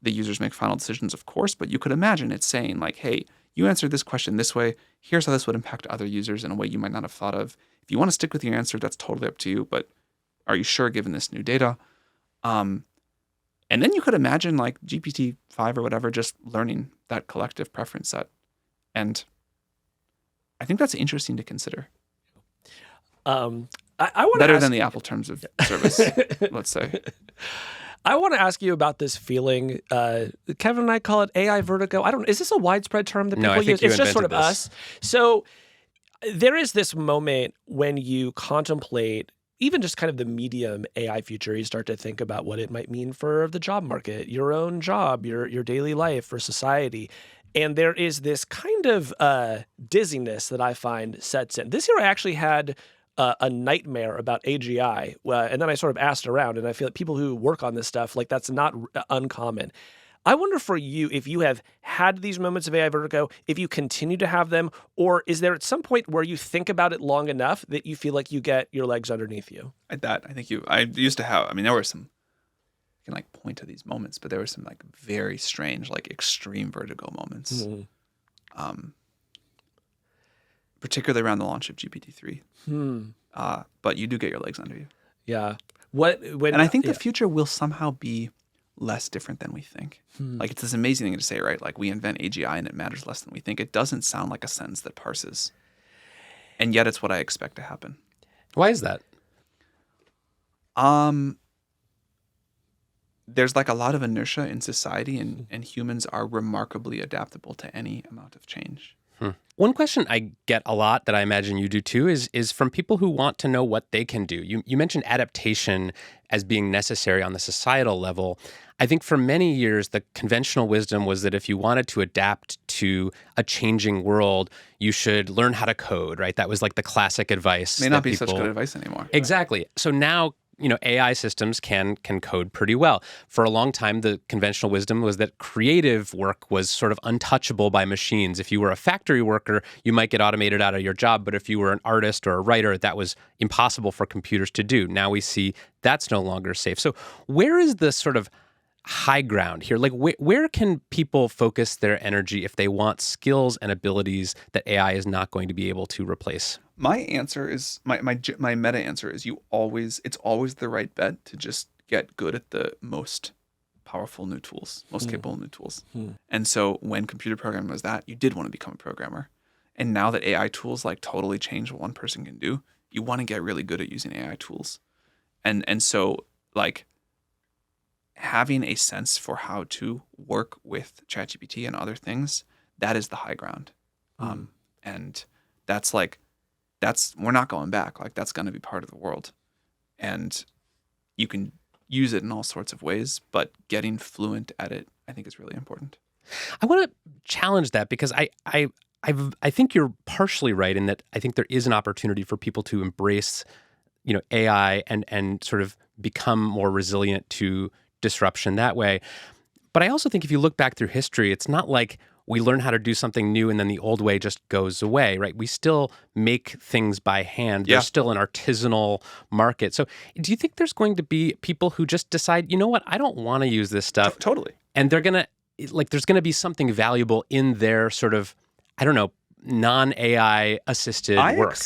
the users make final decisions, of course, but you could imagine it saying like, hey, you answered this question this way. Here's how this would impact other users in a way you might not have thought of. If you want to stick with your answer, that's totally up to you, but are you sure given this new data? And then you could imagine like GPT-5 or whatever just learning that collective preference set. And I think that's interesting to consider. I want Better to than the Apple terms of service, let's say. I want to ask you about this feeling. Kevin and I call it AI vertigo. I don't. Is this a widespread term that No, people I think use? you It's just sort of invented us. So there is this moment when you contemplate even just kind of the medium AI future. You start to think about what it might mean for the job market, your own job, your daily life, for society. And there is this kind of dizziness that I find sets in. This year I actually had a nightmare about AGI. And then I sort of asked around, and I feel like people who work on this stuff, like that's not uncommon. I wonder for you if you have had these moments of AI vertigo, if you continue to have them, or is there at some point where you think about it long enough that you feel like you get your legs underneath you? I used to have, there were some, you can like point to these moments, but there were some like very strange, like extreme vertigo moments. Mm-hmm. Particularly around the launch of GPT-3. But you do get your legs under you. Yeah. And I think the future will somehow be less different than we think. Like it's this amazing thing to say, right? Like we invent AGI and it matters less than we think. It doesn't sound like a sentence that parses. And yet it's what I expect to happen. Why is that? There's like a lot of inertia in society, and humans are remarkably adaptable to any amount of change. One question I get a lot that I imagine you do too is from people who want to know what they can do. You mentioned adaptation as being necessary on the societal level. I think for many years, the conventional wisdom was that if you wanted to adapt to a changing world, you should learn how to code, right? That was like the classic advice. May not be such good advice anymore. Exactly. So now, AI systems can code pretty well. For a long time, the conventional wisdom was that creative work was sort of untouchable by machines. If you were a factory worker, you might get automated out of your job, but if you were an artist or a writer, that was impossible for computers to do. Now we see that's no longer safe. So where is the sort of high ground here? Like where can people focus their energy if they want skills and abilities that AI is not going to be able to replace? My answer is my meta answer is it's always the right bet to just get good at the most powerful new tools, most capable new tools. And so when computer programming was that, you did want to become a programmer. And now that AI tools like totally change what one person can do, you want to get really good at using AI tools. And so like having a sense for how to work with ChatGPT and other things, that is the high ground. And we're not going back. Like that's going to be part of the world. And you can use it in all sorts of ways, but getting fluent at it, I think is really important. I want to challenge that because I think you're partially right in that I think there is an opportunity for people to embrace, AI and sort of become more resilient to disruption that way. But I also think if you look back through history, it's not like we learn how to do something new and then the old way just goes away, right? We still make things by hand. There's still an artisanal market. So do you think there's going to be people who just decide, you know what, I don't want to use this stuff? Totally. And they're going to, there's going to be something valuable in their sort of, I don't know, non-AI assisted work.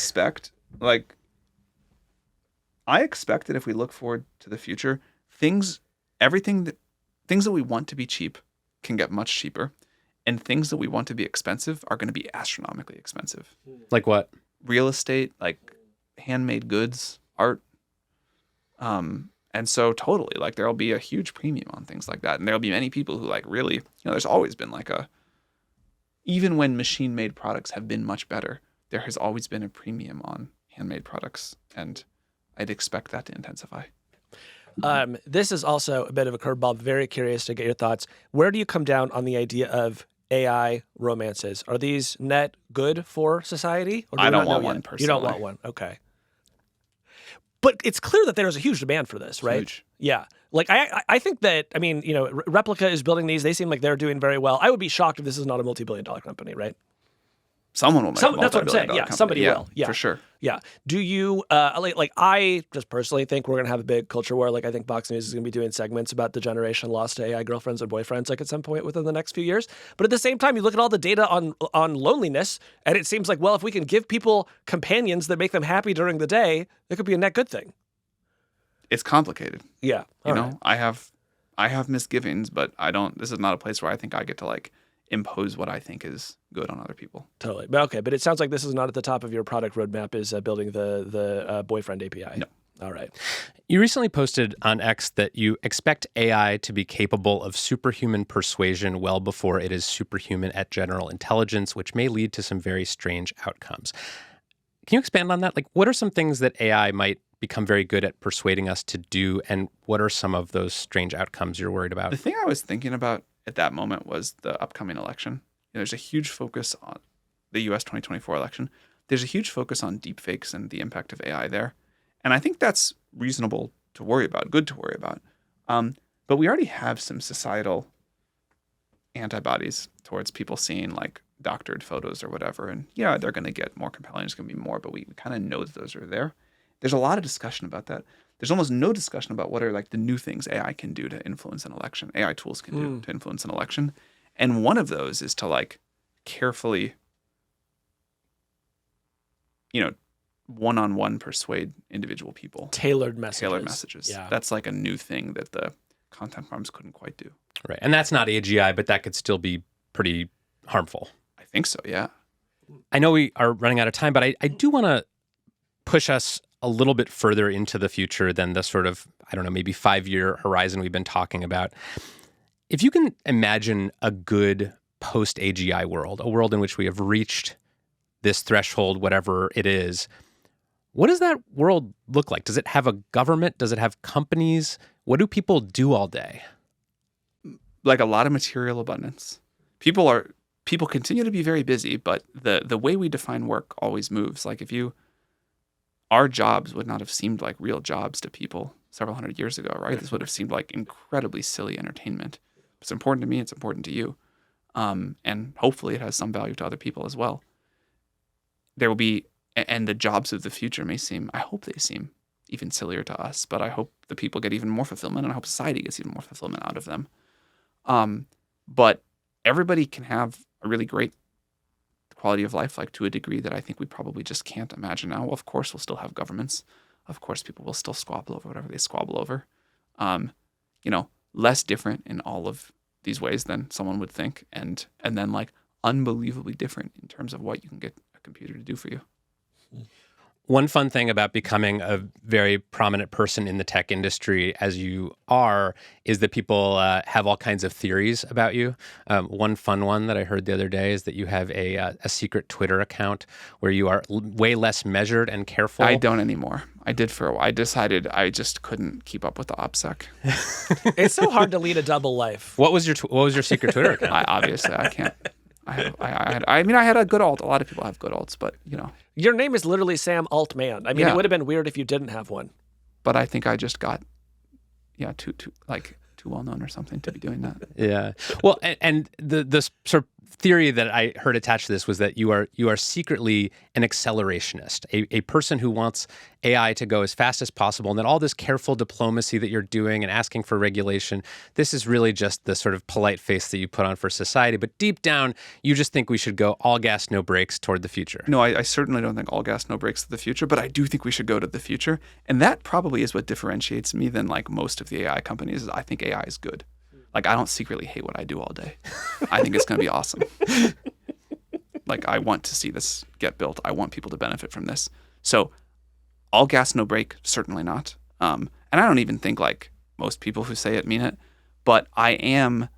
I expect that if we look forward to the future, things that we want to be cheap can get much cheaper. And things that we want to be expensive are going to be astronomically expensive. Like what? Real estate, like handmade goods, art. And so totally, like there'll be a huge premium on things like that. And there'll be many people who like really, there's always been like even when machine-made products have been much better, there has always been a premium on handmade products. And I'd expect that to intensify. This is also a bit of a curveball. Very curious to get your thoughts. Where do you come down on the idea of AI romances? Are these net good for society? Or do I we don't not know want yet? one You personally. don't want one. Okay. But it's clear that there's a huge demand for this, right? Huge. Yeah. Like, I think that, I mean, you know, Replica is building these. They seem like they're doing very well. I would be shocked if this is not a multi-billion-dollar company, right? Someone will make a That's what I'm saying. multi-billion-dollar Yeah, company. somebody will. Yeah. For sure. Yeah. Do you, like, I just personally think we're going to have a big culture war. Like, I think Fox News is going to be doing segments about the generation lost to AI girlfriends and boyfriends, like, at some point within the next few years. But at the same time, you look at all the data on loneliness, and it seems like, well, if we can give people companions that make them happy during the day, it could be a net good thing. It's complicated. Yeah. You All know, right. I have misgivings, but this is not a place where I think I get to like impose what I think is good on other people. Totally. But okay. But it sounds like this is not at the top of your product roadmap, is building the boyfriend API. No. All right. You recently posted on X that you expect AI to be capable of superhuman persuasion well before it is superhuman at general intelligence, which may lead to some very strange outcomes. Can you expand on that? Like, what are some things that AI might become very good at persuading us to do, and what are some of those strange outcomes you're worried about? The thing I was thinking about at that moment was the upcoming election. You know, there's a huge focus on the U.S. 2024 election. There's a huge focus on deepfakes and the impact of AI there. And I think that's reasonable to worry about, good to worry about. But we already have some societal antibodies towards people seeing like doctored photos or whatever. And yeah, they're going to get more compelling. It's going to be more, but we kind of know that those are there. There's a lot of discussion about that. There's almost no discussion about what are like the new things AI can do to influence an election, AI tools can do to influence an election. And one of those is to like carefully, you know, one-on-one persuade individual people. Tailored messages. Tailored messages. Yeah. That's like a new thing that the content farms couldn't quite do. Right. And that's not AGI, but that could still be pretty harmful. I think so, yeah. I know we are running out of time, but I do want to push us a little bit further into the future than the sort of, I don't know, maybe 5-year horizon we've been talking about. If you can imagine a good post-AGI world, a world in which we have reached this threshold, whatever it is, what does that world look like? Does it have a government? Does it have companies? What do people do all day? Like a lot of material abundance. People continue to be very busy, but the way we define work always moves. Like our jobs would not have seemed like real jobs to people several hundred years ago, right? This would have seemed like incredibly silly entertainment. It's important to me. It's important to you. And hopefully it has some value to other people as well. There will be, and the jobs of the future I hope they seem even sillier to us, but I hope the people get even more fulfillment, and I hope society gets even more fulfillment out of them. But everybody can have a really great quality of life, like to a degree that I think we probably just can't imagine now. Well, of course, we'll still have governments. Of course, people will still squabble over whatever they squabble over. Less different in all of these ways than someone would think, and then like unbelievably different in terms of what you can get a computer to do for you. One fun thing about becoming a very prominent person in the tech industry, as you are, is that people have all kinds of theories about you. One fun one that I heard the other day is that you have a secret Twitter account where you are way less measured and careful. I don't anymore. I did for a while. I decided I just couldn't keep up with the OPSEC. It's so hard to lead a double life. What was your secret Twitter account? Obviously, I can't. I had a good alt. A lot of people have good alts, but Your name is literally Sam Altman. I mean, Yeah. it would have been weird if you didn't have one. But I think I just got, too well known or something to be doing that. Yeah. Well, and the sort of theory that I heard attached to this was that you are secretly an accelerationist, a person who wants AI to go as fast as possible, and that all this careful diplomacy that you're doing and asking for regulation, this is really just the sort of polite face that you put on for society. But deep down, you just think we should go all gas, no brakes toward the future. No, I certainly don't think all gas, no brakes to the future, but I do think we should go to the future. And that probably is what differentiates me than like most of the AI companies. Is I think AI is good. Like, I don't secretly hate what I do all day. I think it's going to be awesome. Like, I want to see this get built. I want people to benefit from this. So all gas, no brake, certainly not. And I don't even think like most people who say it mean it, but I am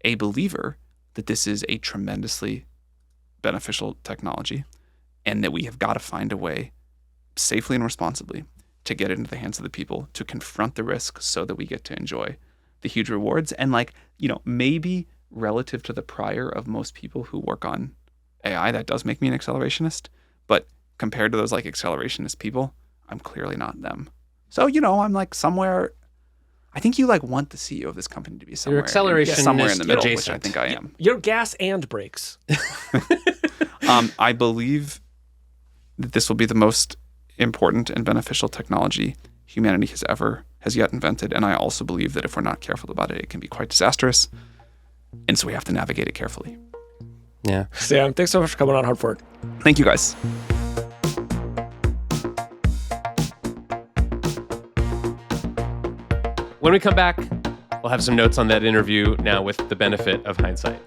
a believer that this is a tremendously beneficial technology and that we have got to find a way safely and responsibly to get it into the hands of the people, to confront the risk so that we get to enjoy the huge rewards. And like, maybe relative to the prior of most people who work on AI, that does make me an accelerationist. But compared to those like accelerationist people, I'm clearly not them. So, I'm like somewhere. I think you like want the CEO of this company to be somewhere, somewhere in the middle, adjacent. which I think I am. You're gas and brakes. I believe that this will be the most important and beneficial technology humanity has yet invented. And I also believe that if we're not careful about it, it can be quite disastrous. And so we have to navigate it carefully. Yeah. Sam, thanks so much for coming on Hard Fork. Thank you, guys. When we come back, we'll have some notes on that interview now with the benefit of hindsight.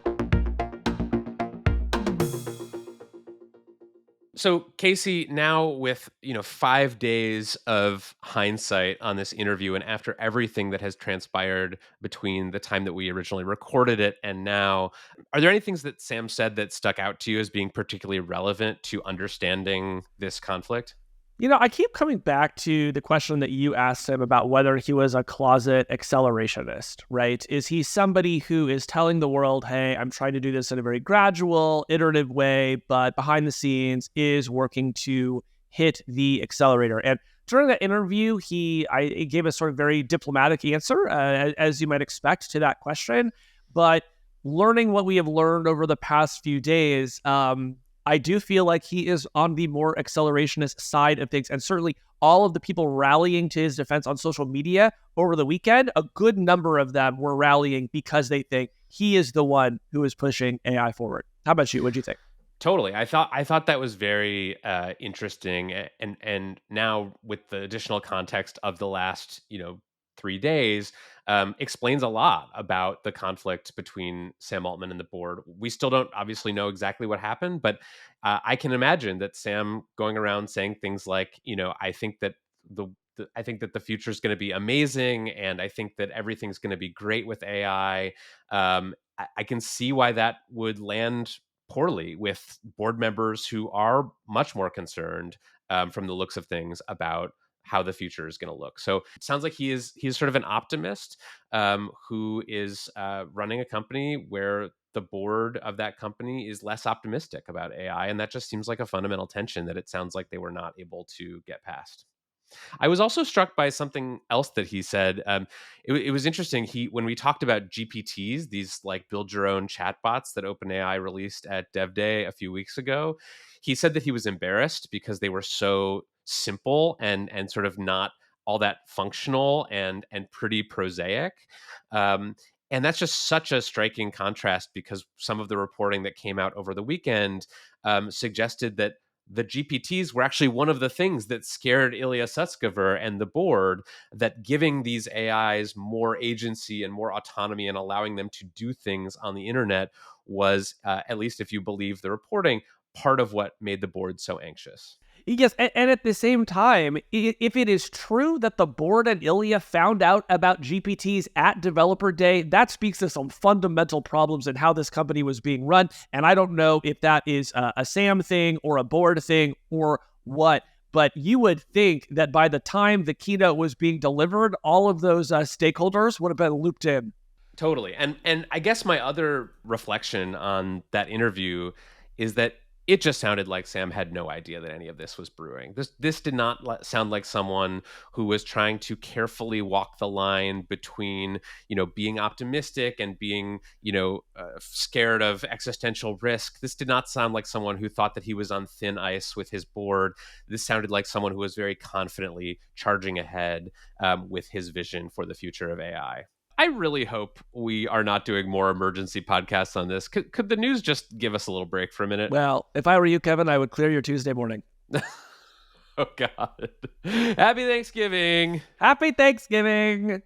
So, Casey, now with 5 days of hindsight on this interview, and after everything that has transpired between the time that we originally recorded it and now, are there any things that Sam said that stuck out to you as being particularly relevant to understanding this conflict? I keep coming back to the question that you asked him about whether he was a closet accelerationist, right? Is he somebody who is telling the world, hey, I'm trying to do this in a very gradual, iterative way, but behind the scenes is working to hit the accelerator? And during that interview, he gave a sort of very diplomatic answer, as you might expect, to that question. But learning what we have learned over the past few days, I do feel like he is on the more accelerationist side of things. And certainly all of the people rallying to his defense on social media over the weekend, a good number of them were rallying because they think he is the one who is pushing AI forward. How about you? What'd you think? Totally. I thought that was very interesting. And now with the additional context of the last, 3 days, explains a lot about the conflict between Sam Altman and the board. We still don't obviously know exactly what happened, but I can imagine that Sam going around saying things like, I think that I think that the future is going to be amazing, and I think that everything's going to be great with AI. I can see why that would land poorly with board members who are much more concerned, from the looks of things, about how the future is going to look. So it sounds like he's sort of an optimist, who is running a company where the board of that company is less optimistic about AI. And that just seems like a fundamental tension that it sounds like they were not able to get past. I was also struck by something else that he said. It was interesting. When we talked about GPTs, these like build your own chatbots that OpenAI released at Dev Day a few weeks ago, he said that he was embarrassed because they were so simple and sort of not all that functional and pretty prosaic. And that's just such a striking contrast, because some of the reporting that came out over the weekend suggested that the GPTs were actually one of the things that scared Ilya Sutskever and the board, that giving these AIs more agency and more autonomy and allowing them to do things on the internet was, at least if you believe the reporting, part of what made the board so anxious. Yes, and at the same time, if it is true that the board and Ilya found out about GPTs at Developer Day, that speaks to some fundamental problems in how this company was being run. And I don't know if that is a Sam thing or a board thing or what, but you would think that by the time the keynote was being delivered, all of those stakeholders would have been looped in. Totally. And I guess my other reflection on that interview is that it just sounded like Sam had no idea that any of this was brewing. This did not sound like someone who was trying to carefully walk the line between, being optimistic and being, scared of existential risk. This did not sound like someone who thought that he was on thin ice with his board. This sounded like someone who was very confidently charging ahead, with his vision for the future of AI. I really hope we are not doing more emergency podcasts on this. Could the news just give us a little break for a minute? Well, if I were you, Kevin, I would clear your Tuesday morning. Oh, God. Happy Thanksgiving. Happy Thanksgiving.